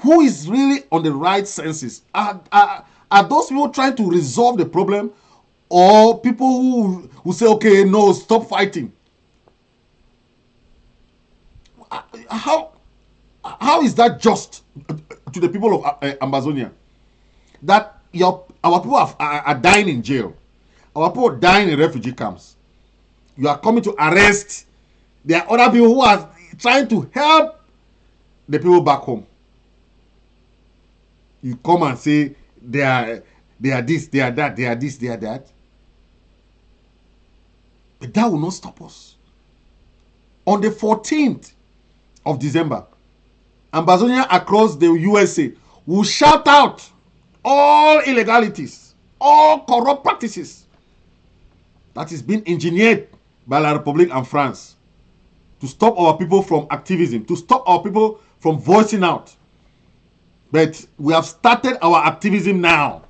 Who is really on the right senses? Are those people trying to resolve the problem, or people who say, okay, no, stop fighting? How is that just to the people of Ambazonia? That our people are dying in jail. Our people are dying in refugee camps. You are coming to arrest. There are other people who are trying to help the people back home. You come and say they are this, they are that, they are this, they are that. But that will not stop us. On the 14th of December, Ambazonian across the USA will shout out all illegalities, all corrupt practices that is being engineered by La Republique and France to stop our people from activism, to stop our people from voicing out. But we have started our activism now.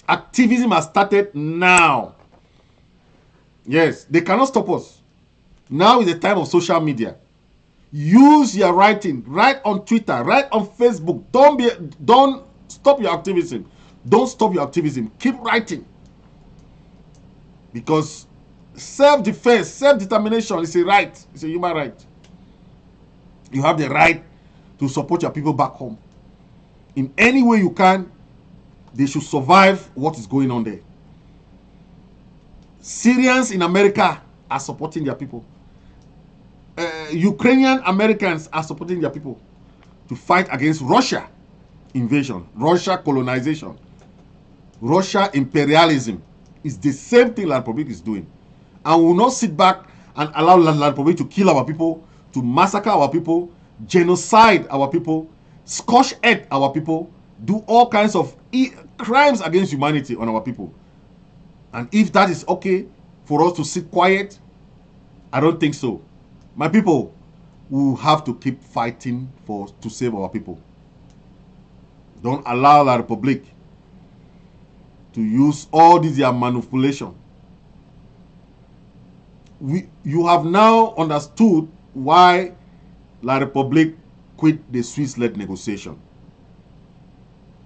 Activism has started now. Yes, they cannot stop us. Now is the time of social media. Use your writing. Write on Twitter. Write on Facebook. Don't stop your activism. Don't stop your activism. Keep writing. Because self-defense, self-determination is a right. It's a human right. You have the right to support your people back home. In any way you can, they should survive what is going on there. Syrians in America are supporting their people. Ukrainian Americans are supporting their people to fight against Russia invasion, Russia colonization, Russia imperialism. It's the same thing La Republique is doing. And we will not sit back and allow La Republique to kill our people, to massacre our people, genocide our people, scorch earth our people, do all kinds of crimes against humanity on our people. And if that is okay for us to sit quiet, I don't think so. My people, we will have to keep fighting to save our people. Don't allow La Republique to use all these manipulation. You have now understood why La Republique quit the Swiss-led negotiation.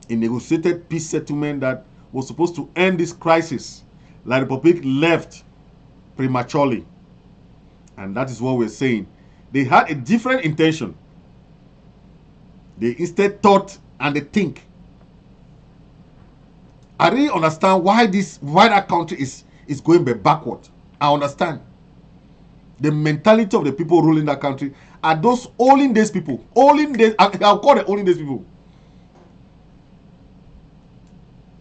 A negotiated peace settlement that was supposed to end this crisis. La Republique left prematurely. And that is what we're saying. They had a different intention. They instead thought and they think. I really understand why that country is going backward. I understand. The mentality of the people ruling that country are those olden days people. Olden days, I'll call them olden days people.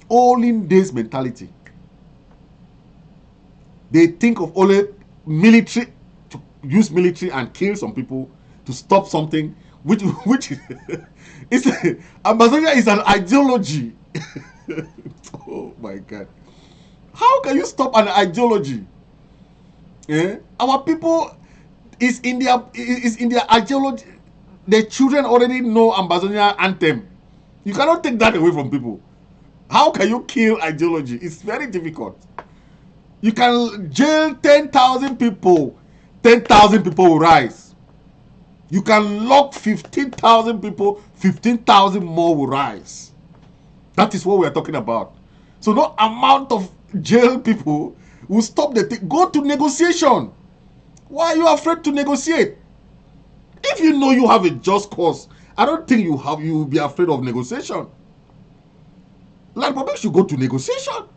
Olden days mentality. They think of only military, to use military and kill some people to stop something, which is Ambazonian is an ideology. Oh my God. How can you stop an ideology? Our people is in their ideology. The children already know Ambazonian anthem. You cannot take that away from people. How can you kill ideology? It's very difficult. You can jail 10,000 people. 10,000 people will rise. You can lock 15,000 people. 15,000 more will rise. That is what we are talking about. So no amount of jail people will stop the thing. Go to negotiation. Why are you afraid to negotiate? If you know you have a just cause, I don't think you will be afraid of negotiation. Like, Republic should go to negotiation.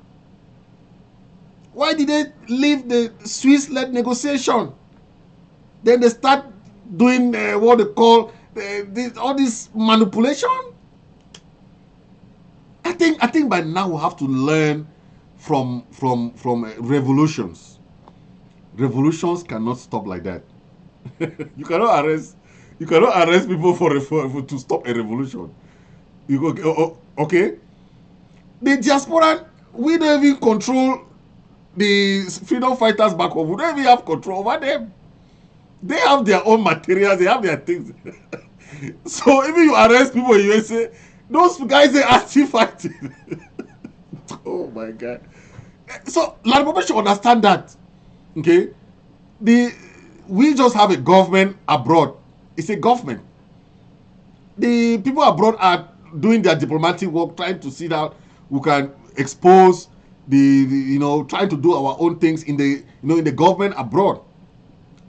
Why did they leave the Swiss-led negotiation? Then they start doing what they call all this manipulation. I think by now we have to learn from revolutions. Revolutions cannot stop like that. You cannot arrest people for to stop a revolution. You go, okay? The diaspora, we don't even control the freedom fighters back home. We don't even have control over them. They have their own materials. They have their things. So even you arrest people in USA, those guys are still fighting. Oh my God. So Republic should understand that. Okay? We just have a government abroad. It's a government. The people abroad are doing their diplomatic work, trying to see that we can expose trying to do our own things in the government abroad.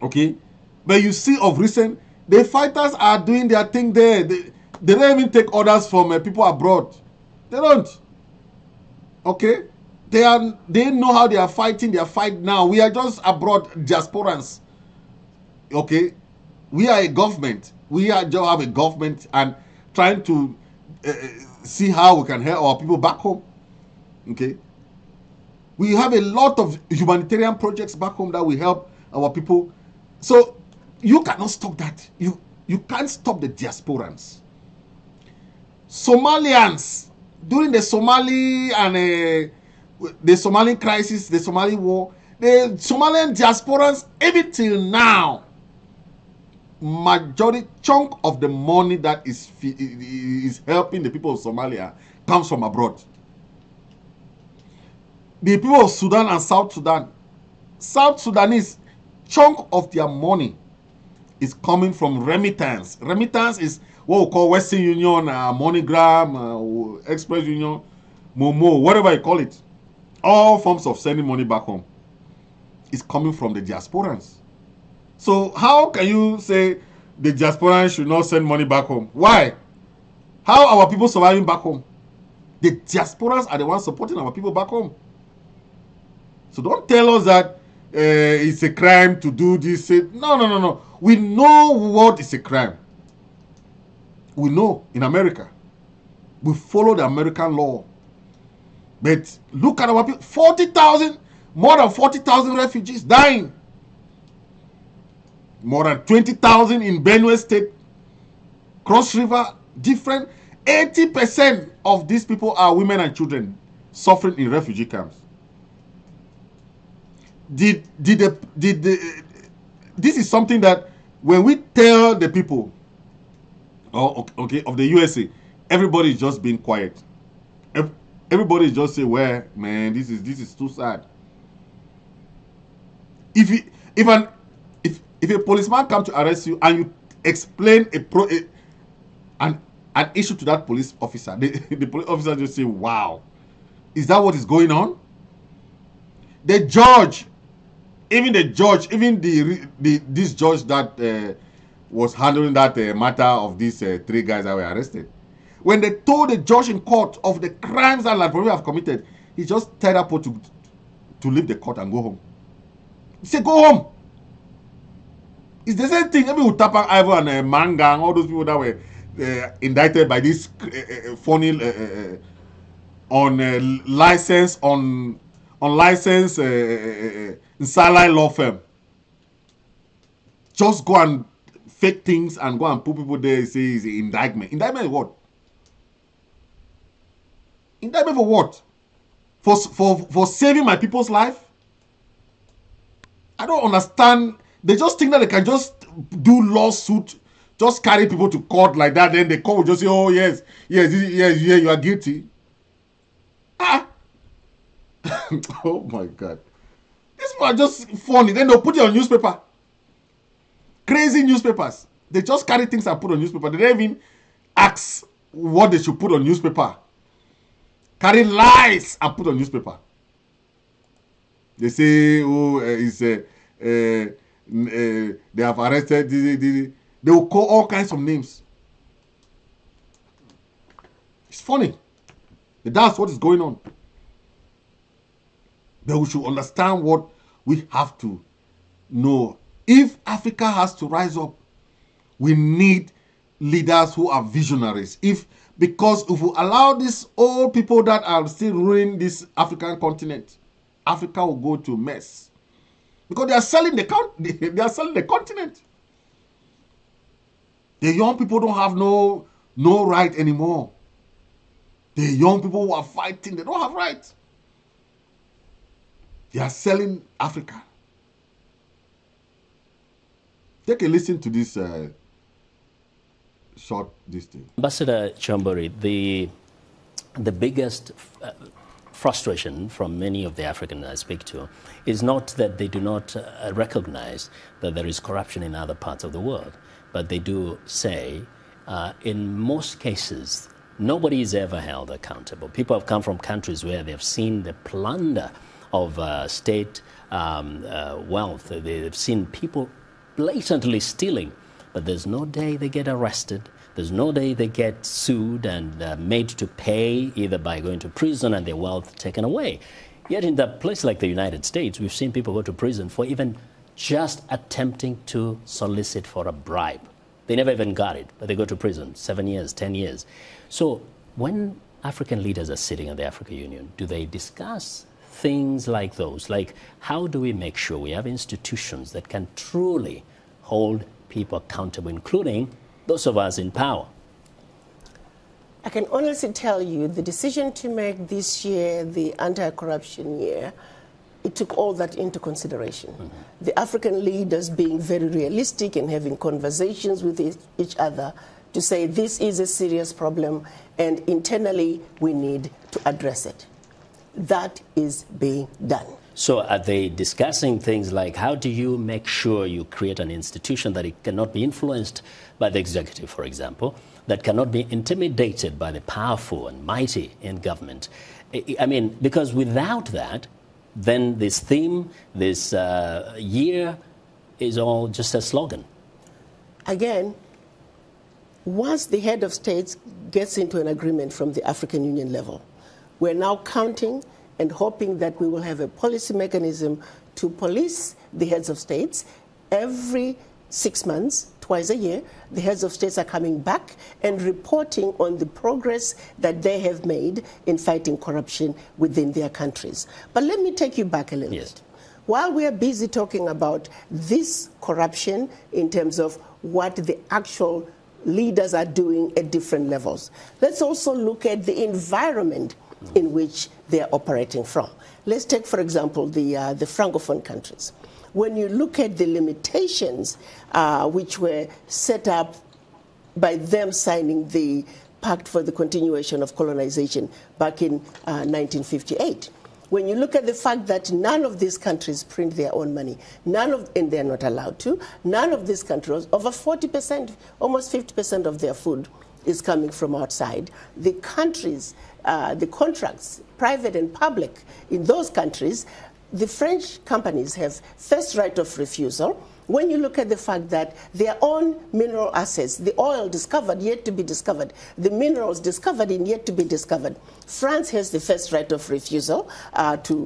Okay? But you see of recent, the fighters are doing their thing there. They don't even take orders from people abroad. They don't. Okay? They know how they are fighting their fight now. We are just abroad diasporans. Okay? We are a government. We just have a government and trying to see how we can help our people back home. Okay? We have a lot of humanitarian projects back home that will help our people. So you cannot stop that. You can't stop the diasporans. Somalians, during the Somali and the Somali crisis, the Somali war, the Somalian diasporans, even till now, majority chunk of the money that is helping the people of Somalia comes from abroad. The people of Sudan and South Sudanese, chunk of their money is coming from remittance. Remittance is what we call Western Union, MoneyGram, Express Union, Momo, whatever you call it. All forms of sending money back home is coming from the diasporans. So how can you say the diasporans should not send money back home? Why? How are our people surviving back home? The diasporans are the ones supporting our people back home. So don't tell us that it's a crime to do this. No. We know what is a crime. We know in America. We follow the American law. But look at our people. 40,000, more than 40,000 refugees dying. More than 20,000 in Benue State. Cross River, different. 80% of these people are women and children suffering in refugee camps. This is something that when we tell the people of the USA, everybody is just being quiet. Everybody is just saying, well, man, this is too sad. If a policeman comes to arrest you and you explain an issue to that police officer, the police officer just say, wow, is that what is going on? The judge, even this judge that was handling that matter of these 3 guys that were arrested. When they told the judge in court of the crimes that Republic have committed, he just tied up to leave the court and go home. He said, go home. It's the same thing. Maybe with Tapa Ivo and Manga and all those people that were indicted by this funny unlicensed Nsala law firm. Just go and fake things and go and put people there. Say it's an indictment. Indictment what? Indictment for what? For saving my people's life? I don't understand. They just think that they can just do lawsuit, just carry people to court like that. Then the court will just say, "Oh yes, you are guilty." Ah, oh my God, these people are just funny. Then they'll put it on newspaper. Crazy newspapers. They just carry things and put on newspaper. They don't even ask what they should put on newspaper. Carry lies and put on newspaper. They say, "Oh, they have arrested." They will call all kinds of names. It's funny. That's what is going on. But we should understand what we have to know. If Africa has to rise up, we need leaders who are visionaries. Because if we allow these old people that are still ruling this African continent, Africa will go to mess. Because they are selling the continent. The young people don't have no right anymore. The young people who are fighting, they don't have rights. They are selling Africa. Take a listen to this short thing. Ambassador Chambori, the biggest frustration from many of the Africans I speak to is not that they do not recognize that there is corruption in other parts of the world, but they do say in most cases nobody is ever held accountable. People have come from countries where they've seen the plunder of state wealth. They've seen people blatantly stealing, but there's no day they get arrested. There's no day they get sued and made to pay, either by going to prison and their wealth taken away. Yet in a place like the United States, we've seen people go to prison for even just attempting to solicit for a bribe. They never even got it, but they go to prison, 7 years, 10 years. So when African leaders are sitting at the African Union, do they discuss things like those? Like, how do we make sure we have institutions that can truly hold people accountable, including those of us in power? I can honestly tell you the decision to make this year the anti-corruption year, it took all that into consideration. Mm-hmm. The African leaders being very realistic and having conversations with each other to say this is a serious problem and internally we need to address it. That is being done. So are they discussing things like how do you make sure you create an institution that it cannot be influenced by the executive, for example, that cannot be intimidated by the powerful and mighty in government? I mean, because without that, then this theme, this year is all just a slogan. Again, once the head of states gets into an agreement from the African Union level, we're now counting and hoping that we will have a policy mechanism to police the heads of states. Every 6 months, twice a year, the heads of states are coming back and reporting on the progress that they have made in fighting corruption within their countries. But let me take you back a little bit. While we are busy talking about this corruption in terms of what the actual leaders are doing at different levels, let's also look at the environment in which they are operating from. Let's take, for example, the Francophone countries. When you look at the limitations which were set up by them signing the Pact for the Continuation of Colonization back in 1958, when you look at the fact that none of these countries print their own money, and they're not allowed to, none of these countries, over 40%, almost 50% of their food is coming from outside. The countries, the contracts, private and public, in those countries, the French companies have first right of refusal when you look at the fact that their own mineral assets, the oil discovered yet to be discovered, the minerals discovered and yet to be discovered, France has the first right of refusal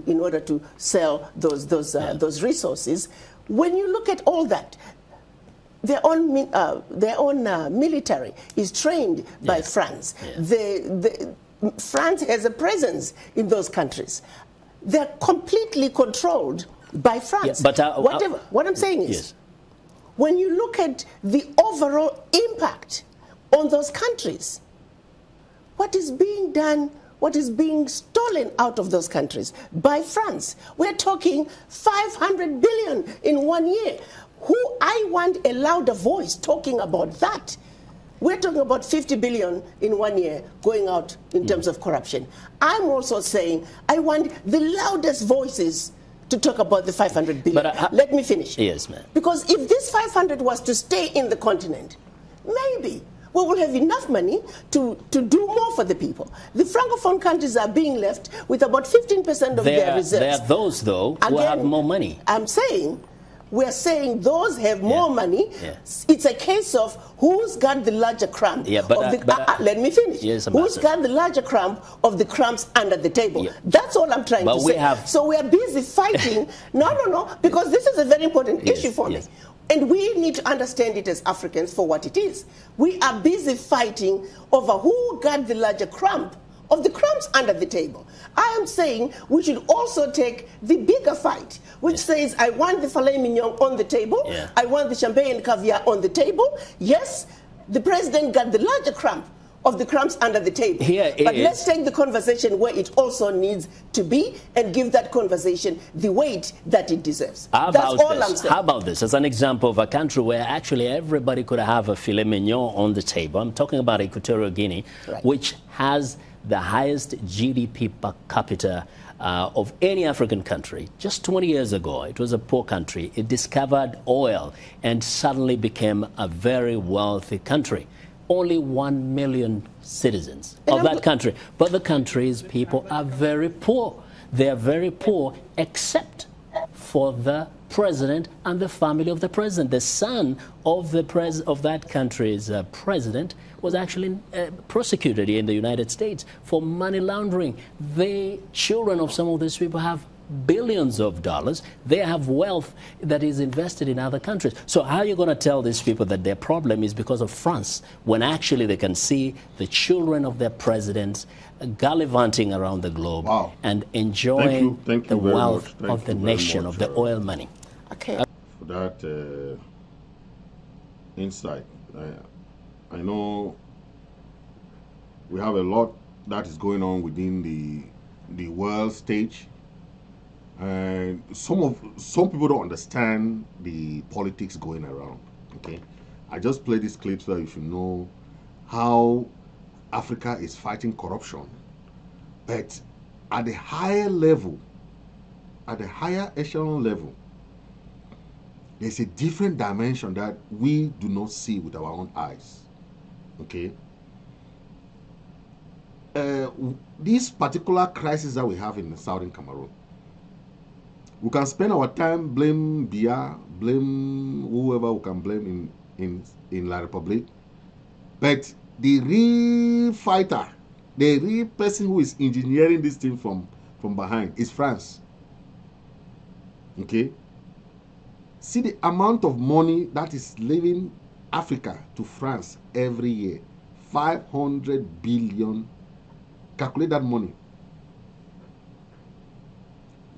in order to sell those resources. When you look at all that, their own military is trained by France. France has a presence in those countries. They're completely controlled by France. But what I'm saying is, when you look at the overall impact on those countries, what is being done, what is being stolen out of those countries by France? We're talking 500 billion in 1 year. I want a louder voice talking about that. We're talking about 50 billion in 1 year going out in terms of corruption. I'm also saying I want the loudest voices to talk about the 500 billion. But let me finish. Yes, ma'am. Because if this 500 was to stay in the continent, maybe we will have enough money to do more for the people. The Francophone countries are being left with about 15% of their reserves. There are those, though, who have more money. I'm saying, we're saying those have more money. It's a case of who's got the larger crumb. Let me finish. Yes, who's got the larger crumb of the crumbs under the table? That's all I'm trying to say. So we're busy fighting. No, because this is a very important issue for me. And we need to understand it as Africans for what it is. We are busy fighting over who got the larger crumb of the crumbs under the table. I am saying we should also take the bigger fight, which says I want the filet mignon on the table, I want the champagne and caviar on the table. Yes, the president got the larger crumb of the crumbs under the table. But let's take the conversation where it also needs to be and give that conversation the weight that it deserves. That's all I'm saying. How about this as an example of a country where actually everybody could have a filet mignon on the table? I'm talking about Equatorial Guinea, which has the highest GDP per capita of any African country. Just 20 years ago, it was a poor country. It discovered oil and suddenly became a very wealthy country. Only 1 million citizens of that country. But the country's people are very poor. They are very poor except for the president and the family of the president. The son of that country's president was actually prosecuted in the United States for money laundering. The children of some of these people have billions of dollars. They have wealth that is invested in other countries. So how are you going to tell these people that their problem is because of France when actually they can see the children of their presidents gallivanting around the globe and enjoying the wealth of the nation, of the oil money? Okay. For that insight, I know we have a lot that is going on within the world stage. And some people don't understand the politics going around. Okay, I just play this clip so that you should know how Africa is fighting corruption, but at the higher level, at the higher echelon level, there's a different dimension that we do not see with our own eyes. Okay, this particular crisis that we have in southern Cameroon, we can spend our time blame Biya, blame whoever we can blame in La Republique. But the real fighter, the real person who is engineering this thing from behind is France. Okay? See the amount of money that is leaving Africa to France every year. 500 billion. Calculate that money.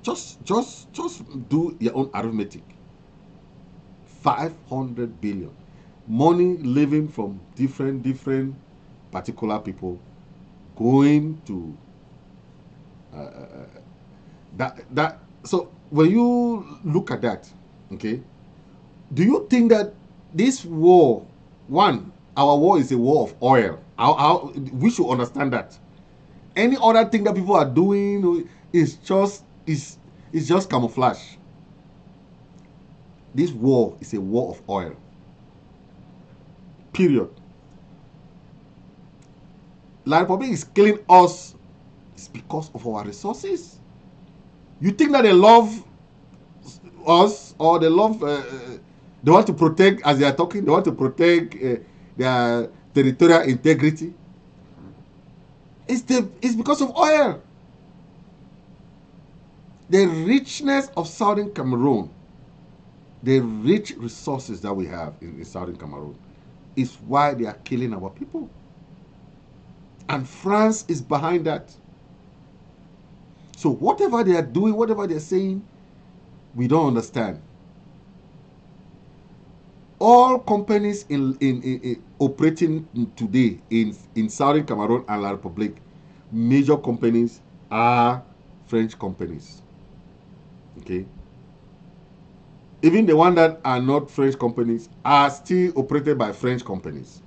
Just do your own arithmetic. 500 billion. Money living from different particular people going to that. So when you look at that, okay, do you think that this war, our war is a war of oil? We should understand that. Any other thing that people are doing is just camouflage. This war is a war of oil. Period. La Republique is killing us. It's because of our resources. You think that they love us or they love They want to protect, as they are talking, they want to protect their territorial integrity. It's because of oil. The richness of Southern Cameroon, the rich resources that we have in Southern Cameroon, is why they are killing our people. And France is behind that. So whatever they are doing, whatever they are saying, we don't understand. All companies in operating today in Southern Cameroon and La Republique, major companies are French companies. Okay? Even the ones that are not French companies are still operated by French companies.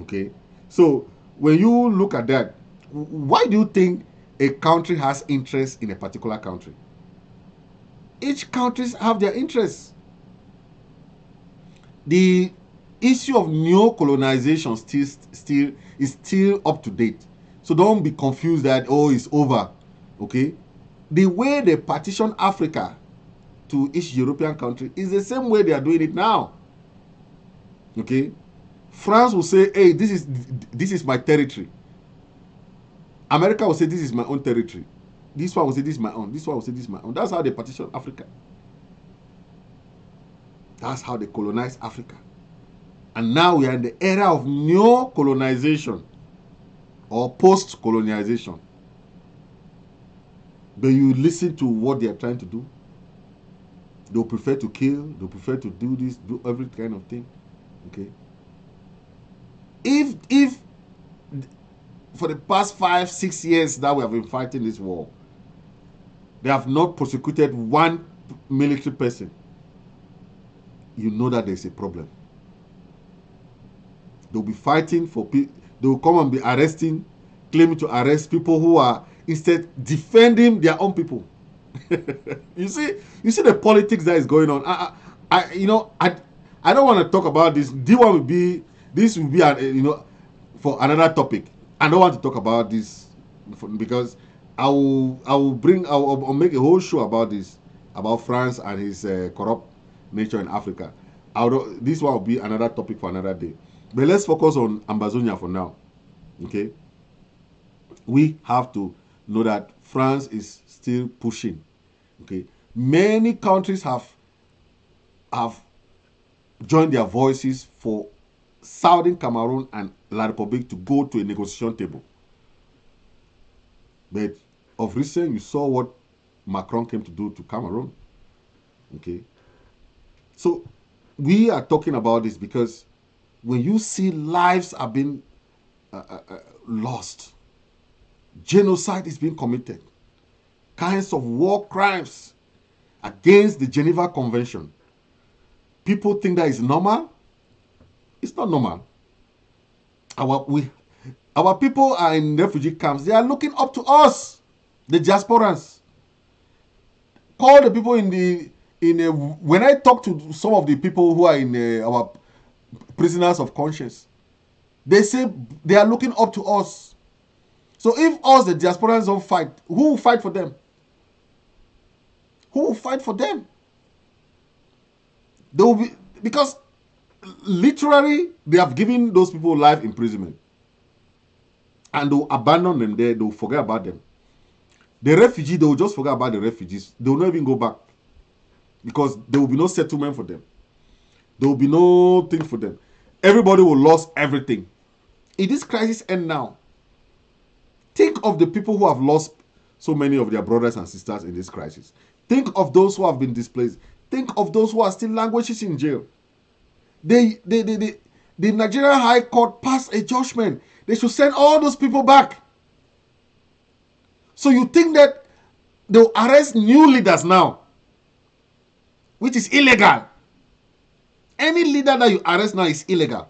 Okay? So when you look at that, why do you think a country has interest in a particular country? Each countries have their interests. The issue of neo-colonization is still up to date. So don't be confused that, oh, it's over. Okay? The way they partition Africa to each European country is the same way they are doing it now. Okay? France will say, hey, this is my territory. America will say, this is my own territory. This one will say, this is my own. This one will say, this is my own. That's how they partition Africa. That's how they colonize Africa. And now we are in the era of neo-colonization or post-colonization. But you listen to what they are trying to do. They'll prefer to kill. They'll prefer to do this, do every kind of thing. Okay? If for the past 5-6 years that we have been fighting this war, they have not prosecuted one military person, you know that there's a problem. They'll be fighting for people. They'll come and be arresting, claiming to arrest people who are instead defending their own people. You see the politics that is going on. I don't want to talk about this. This will be for another topic. I don't want to talk about this because I'll make a whole show about this, about France and his corrupt nature in Africa. This one will be another topic for another day. But let's focus on Ambazonian for now. Okay? We have to know that France is still pushing. Okay? Many countries have joined their voices for Southern Cameroon and La Republique to go to a negotiation table. But of recent, you saw what Macron came to do to Cameroon. Okay? So we are talking about this because when you see lives are being lost, genocide is being committed, kinds of war crimes against the Geneva Convention, people think that is normal. It's not normal. Our people are in refugee camps. They are looking up to us, the diasporans. Call the people when I talk to some of the people who are in our prisoners of conscience, they say they are looking up to us. So if us, the diasporans, don't fight, who will fight for them? Who will fight for them? They will be, because literally they have given those people life imprisonment. And they'll abandon them there, they'll forget about them. The refugee, they will just forget about the refugees. They will not even go back. Because there will be no settlement for them. There will be no thing for them. Everybody will lose everything. If this crisis ends now, think of the people who have lost so many of their brothers and sisters in this crisis. Think of those who have been displaced. Think of those who are still languishing in jail. The Nigerian High Court passed a judgment. They should send all those people back. So you think that they'll arrest new leaders now, which is illegal. Any leader that you arrest now is illegal.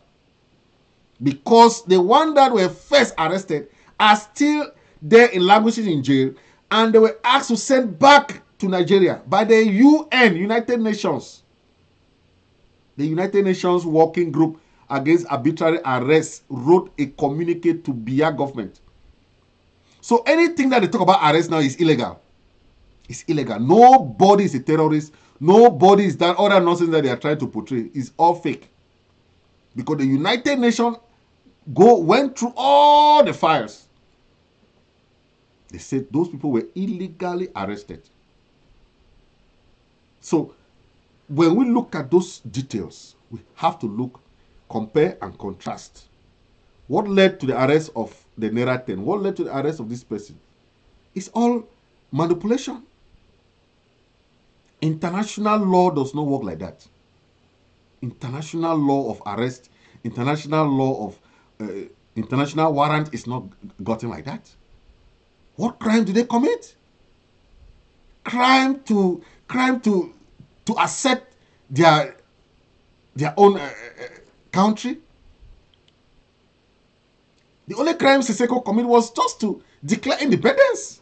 Because the ones that were first arrested are still there in languishing in jail, and they were asked to send back to Nigeria by the UN, United Nations. The United Nations Working Group Against Arbitrary Arrests wrote a communique to Biya government. So anything that they talk about arrest now is illegal. It's illegal. Nobody is a terrorist. Nobody is that other nonsense that they are trying to portray is all fake. Because the United Nations went through all the files. They said those people were illegally arrested. So when we look at those details, we have to compare and contrast. What led to the arrest of the Naira 10? What led to the arrest of this person? It's all manipulation. International law does not work like that. International law of arrest, international law of international warrant is not gotten like that. What crime do they commit? Crime to accept their own country. The only crime Siseko committed was just to declare independence.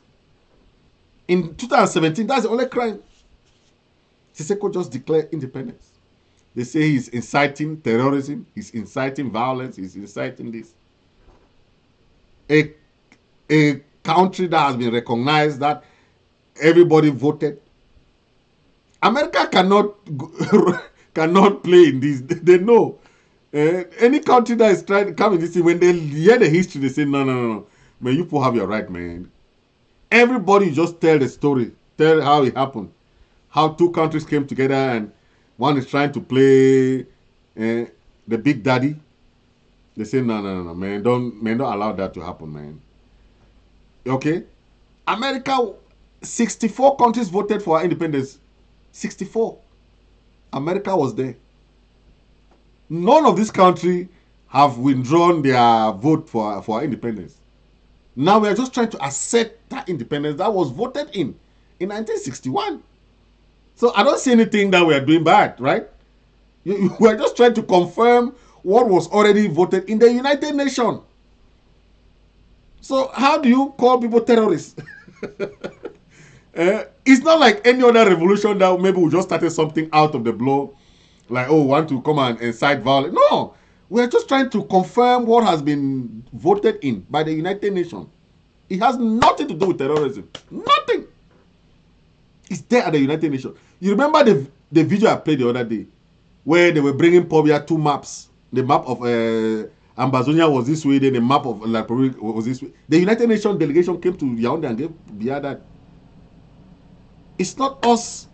In 2017, that's the only crime. Siseko just declared independence. They say he's inciting terrorism, he's inciting violence, he's inciting this. A country that has been recognized, that everybody voted. America cannot play in this. They know. Any country that is trying to come in this, when they hear the history, they say, no. Man, you people have your right, man. Everybody just tell the story. Tell how it happened. How two countries came together and one is trying to play the big daddy. They say, no, man, don't allow that to happen, man. Okay? America, 64 countries voted for our independence. 64. America was there. None of these countries have withdrawn their vote for our independence. Now we are just trying to accept that independence that was voted in 1961. So I don't see anything that we are doing bad, right? We are just trying to confirm what was already voted in the United Nations. So how do you call people terrorists? It's not like any other revolution that maybe we just started something out of the blue, like, oh, want to come and incite violence. No, we are just trying to confirm what has been voted in by the United Nations. It has nothing to do with terrorism. Nothing. It's there at the United Nations. You remember the video I played the other day, where they were bringing Pobia two maps. The map of Ambazonian was this way, then the map of La Republique was this way. The United Nations delegation came to Yaoundé and gave Biya that. It's not us.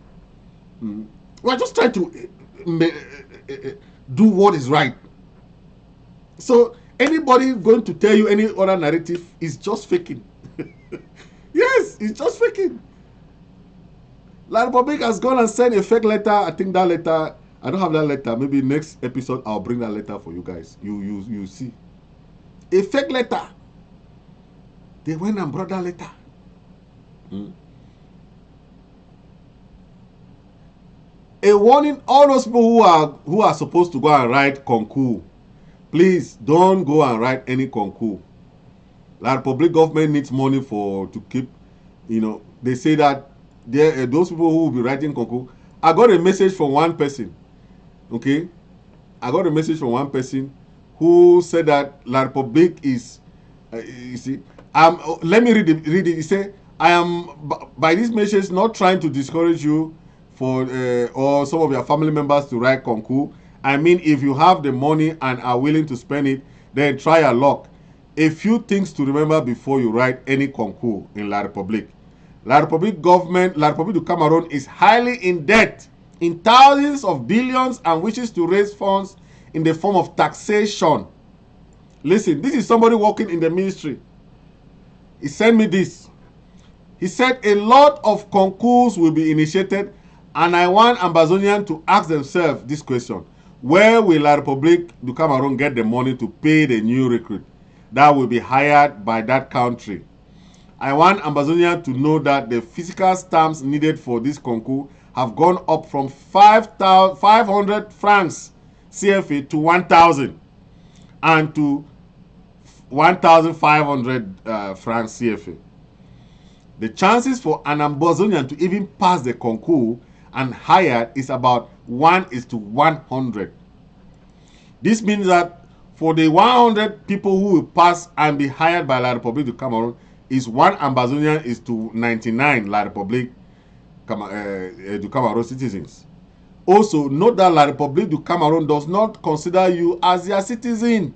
We're just trying to do what is right. So anybody going to tell you any other narrative is just faking. Yes, it's just faking. La Republique has gone and sent a fake letter. I think that letter, I don't have that letter. Maybe next episode I'll bring that letter for you guys. You see. A fake letter. They went and brought that letter. A warning, all those people who are supposed to go and write concours, please don't go and write any concours. La Republique government needs money to keep, they say that those people who will be writing concours. I got a message from one person, okay? I got a message from one person who said that La Republique is, you see, let me read it. He said, I am, by this message, not trying to discourage you for or some of your family members to write concours. I mean, if you have the money and are willing to spend it, then try your luck. A few things to remember before you write any concours in La Republique. La Republique government, La Republique du Cameroun is highly in debt in thousands of billions and wishes to raise funds in the form of taxation. Listen, this is somebody working in the ministry. He sent me this. He said a lot of concours will be initiated, and I want Ambazonian to ask themselves this question. Where will La Republique du Cameroun get the money to pay the new recruit that will be hired by that country? I want Ambazonian to know that the physical stamps needed for this concours have gone up from 500 francs CFA to 1,000 and to 1,500 francs CFA. The chances for an Ambazonian to even pass the concours and higher is about 1:100. This means that for the 100 people who will pass and be hired by La Republique du Cameroun, is one Ambazonian is to 99 La Republique du Cameroon citizens. Also, note that La République du Cameroun does not consider you as their citizen,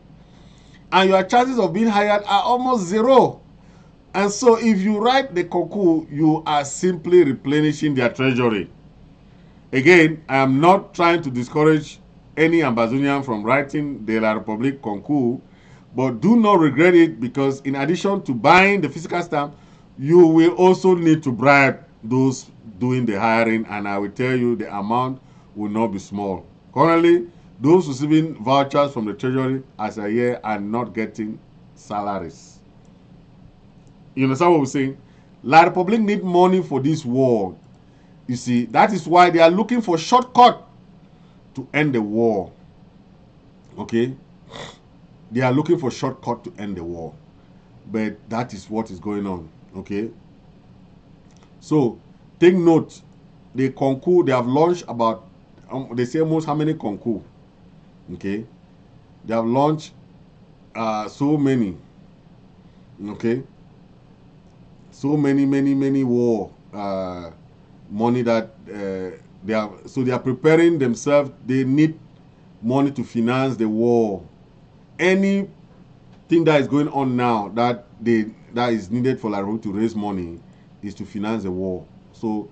and your chances of being hired are almost zero. And so, if you write the concours, you are simply replenishing their treasury. Again, I am not trying to discourage any Ambazonian from writing the La République concours, but do not regret it, because in addition to buying the physical stamp, you will also need to bribe those doing the hiring, and I will tell you the amount will not be small. Currently, those receiving vouchers from the treasury as a year are not getting salaries. You understand what we're saying? La République need money for this war. You see, that is why they are looking for shortcut to end the war. Okay? They are looking for shortcut to end the war. But that is what is going on. Okay? So, take note. The concours, they have launched about, they say almost how many concours? Okay? They have launched so many. Okay? So many war money that they are preparing themselves. They need money to finance the war. Anything that is going on now that is needed for La République to raise money is to finance the war. So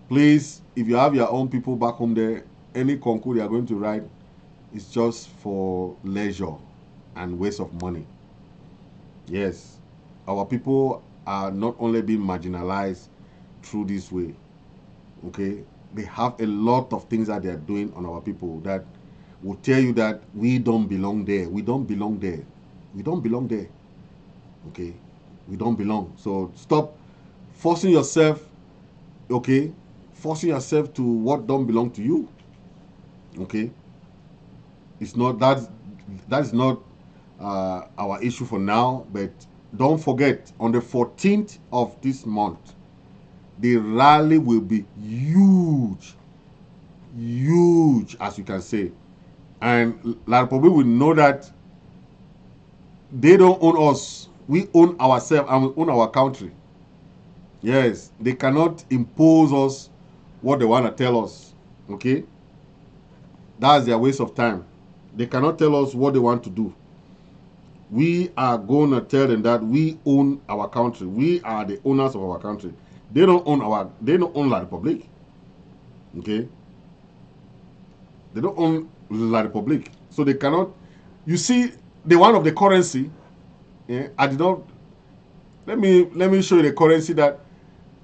please, if you have your own people back home there, any concours they are going to write is just for leisure and waste of money. Yes, our people are not only being marginalized through this way. Okay, they have a lot of things that they are doing on our people that will tell you that we don't belong there. We don't belong there. We don't belong there. Okay, we don't belong. So stop forcing yourself. Okay, forcing yourself to what don't belong to you. Okay, it's not that is not our issue for now. But don't forget, on the 14th of this month, the rally will be huge, as you can say. And La République will know that they don't own us. We own ourselves and we own our country. Yes, they cannot impose us what they want to tell us. Okay? That's their waste of time. They cannot tell us what they want to do. We are going to tell them that we own our country. We are the owners of our country. They don't own La République. Okay? They don't own La République. So they cannot. You see, the one of the currency. I did not. Let me show you the currency that.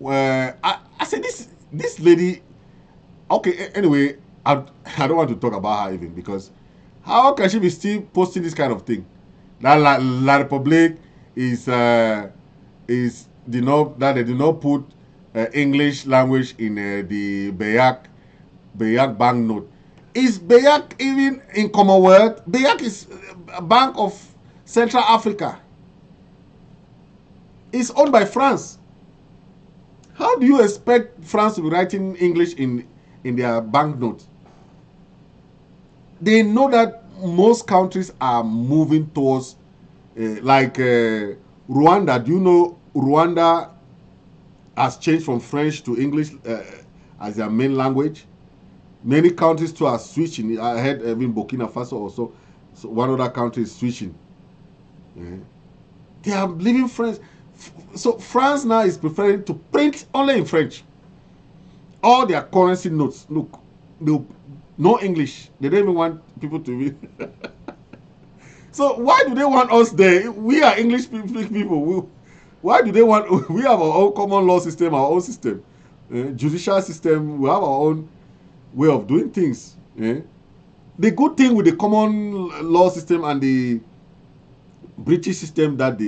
I said this lady. Okay. Anyway, I don't want to talk about her even, because how can she be still posting this kind of thing? That La République is that they did not put English language in the Biya banknote. Is Biya even in Commonwealth? Biya is a bank of Central Africa. It's owned by France. How do you expect France to be writing English in their banknote? They know that most countries are moving towards, like Rwanda. Do you know Rwanda has changed from French to English as their main language? Many countries too are switching. I heard even Burkina Faso also. So one other country is switching. They are leaving French. So France now is preferring to print only in French. All their currency notes, look, no English. They don't even want people to read. So why do they want us there? We are English people. Why do they want? We have our own common law system, our own system, judicial system. We have our own way of doing things. The good thing with the common law system and the British system that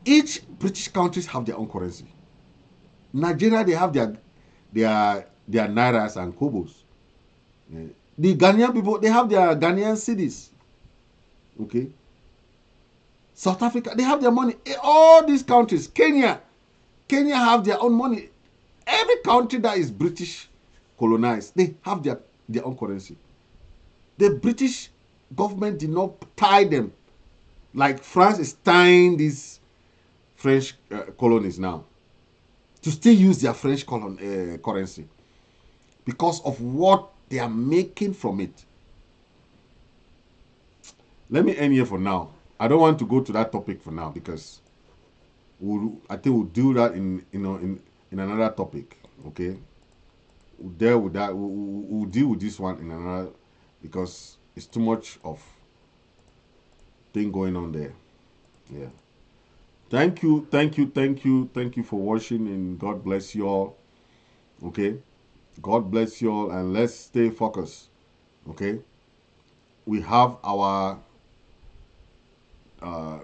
each British countries have their own currency. Nigeria, they have their nairas and kobos. The Ghanaian people, they have their Ghanaian cedis. Okay. South Africa, they have their money. All these countries, Kenya have their own money. Every country that is British colonized, they have their own currency. The British government did not tie them like France is tying these French colonies now. to still use their French currency because of what they are making from it. Let me end here for now. I don't want to go to that topic for now because I think we'll do that in another topic. Okay, we'll deal with that. We'll deal with this one in another because it's too much of thing going on there. Yeah. Thank you for watching, and God bless you all. Okay, God bless you all, and let's stay focused. Okay, we have our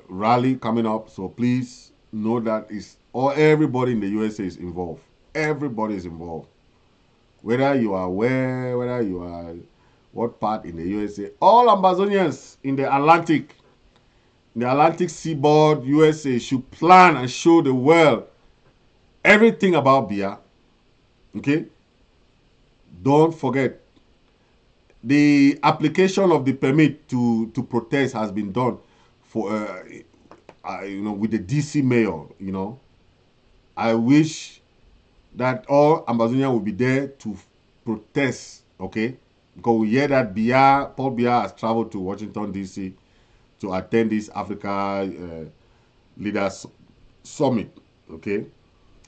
rally coming up, so please know that everybody in the USA is involved. Everybody is involved, whether you are where, whether you are what part in the USA. All Ambazonians in the Atlantic seaboard USA should plan and show the world everything about Biya. Okay, don't forget the application of the permit to protest has been done for with the DC mayor. I wish that all Ambazonians will be there to protest. Okay, because we hear that Paul Biya has traveled to Washington DC to attend this Africa Leaders Summit, okay,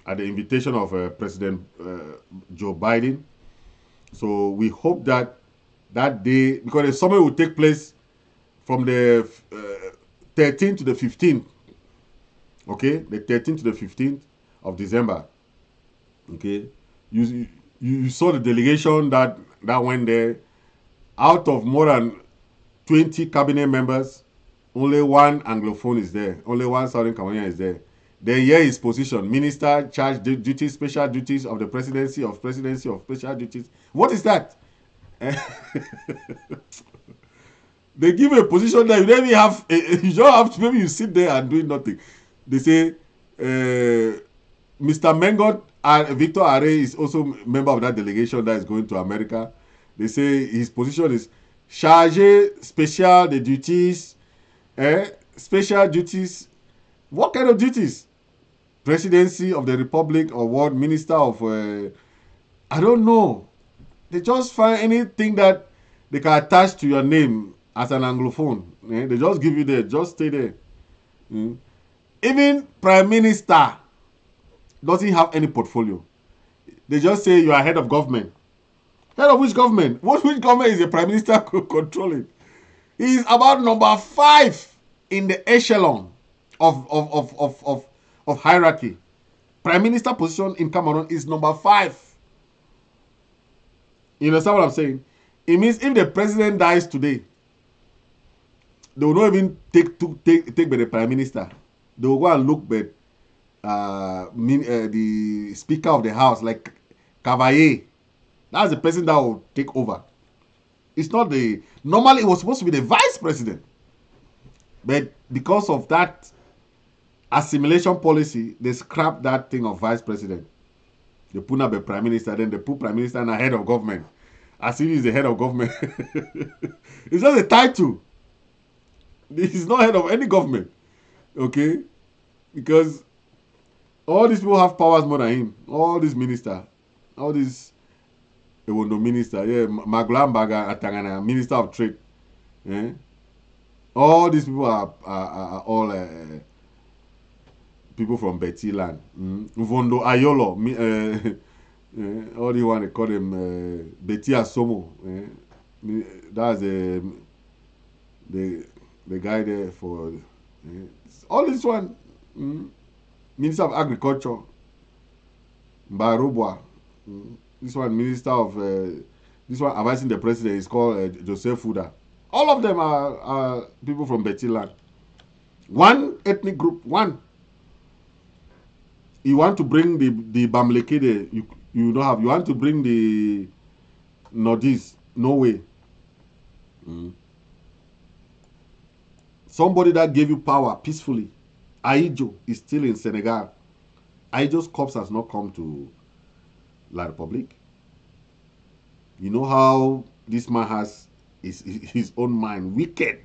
at the invitation of President Joe Biden. So we hope that day, because the summit will take place from the 13th to the 15th, okay, the 13th to the 15th of December, okay. You saw the delegation that went there. Out of more than 20 cabinet members, only one Anglophone is there. Only one Southern Cameroonian is there. Then here is position: minister, charge duties, special duties of the presidency of special duties. What is that? They give a position that you don't even have. You don't have to. Maybe you sit there and do nothing. They say Mr. Mengot Victor Are is also a member of that delegation that is going to America. They say his position is chargé spécial de duties. Special duties. What kind of duties? Presidency of the Republic or what? Minister of I don't know. They just find anything that they can attach to your name as an Anglophone. They just give you there. Just stay there. Even Prime Minister doesn't have any portfolio. They just say you are head of government. Head of which government? Which government is the Prime Minister controlling? He is about number 5 in the echelon of hierarchy. Prime Minister position in Cameroon is number 5. You understand what I'm saying? It means if the president dies today, they will not even take by the Prime Minister. They will go and look by the Speaker of the House, like Cavalier. That's the person that will take over. It's not normally it was supposed to be the Vice President. But because of that assimilation policy, they scrapped that thing of Vice President. They put up a Prime Minister, then they put Prime Minister and a head of government. As if he's the head of government. It's just a title. He's not head of any government. Okay? Because all these people have powers more than him. All these ministers. All these minister. Yeah, Maglambaga Atangana, Minister of Trade. Yeah? All these people are all people from Betty land. Vondo Ayolo. All you want to call them Betty Asomo. That's the guy there for all this one. Minister of Agriculture. Mbarobwa. This one, Minister of this one advising the president is called Joseph Fuda. All of them are people from Betty land. One ethnic group, one. You want to bring the Bamleke, you don't have. You want to bring the Northeast, no way. Somebody that gave you power peacefully. Aijo is still in Senegal. Aijo's corpse has not come to La Republique. You know how this man has his own mind, wicked.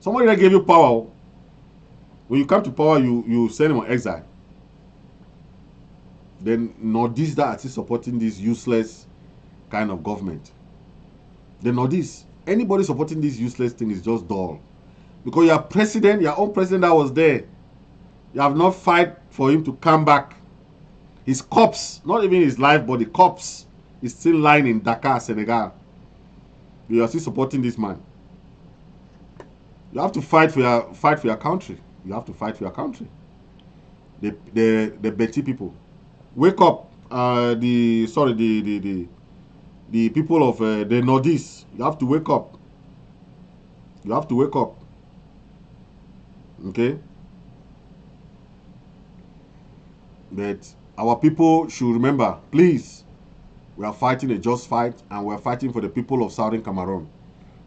Somebody that gave you power, when you come to power, you send him on exile. then Nordists that are still supporting this useless kind of government. The Nordists, anybody supporting this useless thing is just dull. Because your president, your own president that was there, you have not fight for him to come back. His corpse, not even his life, but the corpse is still lying in Dakar, Senegal. You are still supporting this man. You have to fight for your country. You have to fight for your country. The Betty people, wake up. The people of the Northeast, you have to wake up. You have to wake up. Okay. But our people should remember, please, we are fighting a just fight, and we are fighting for the people of Southern Cameroon.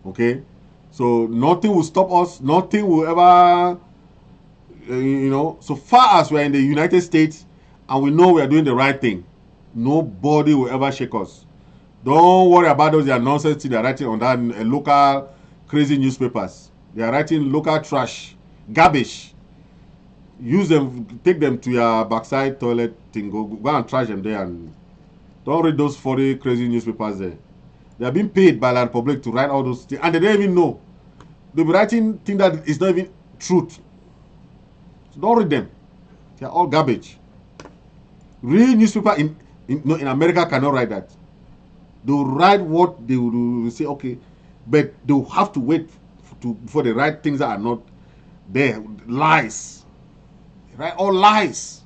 Okay. So nothing will stop us. Nothing will ever, so far as we are in the United States and we know we are doing the right thing, nobody will ever shake us. Don't worry about those nonsense things they are writing on that local crazy newspapers. They are writing local trash, garbage. Use them, take them to your backside toilet thing. Go and trash them there, and don't read those 40 crazy newspapers there. They are being paid by La Republique to write all those things, and they don't even know. They'll be writing things that is not even truth. So don't read them. They are all garbage. Real newspaper in America cannot write that. They'll write what they will say, okay, but they'll have to wait for the right things that are not there. Lies. They write all lies.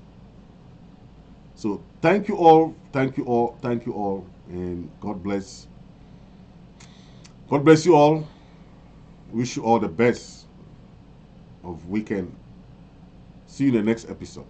So thank you all, thank you all, thank you all, and God bless. God bless you all. Wish you all the best of weekend. See you in the next episode.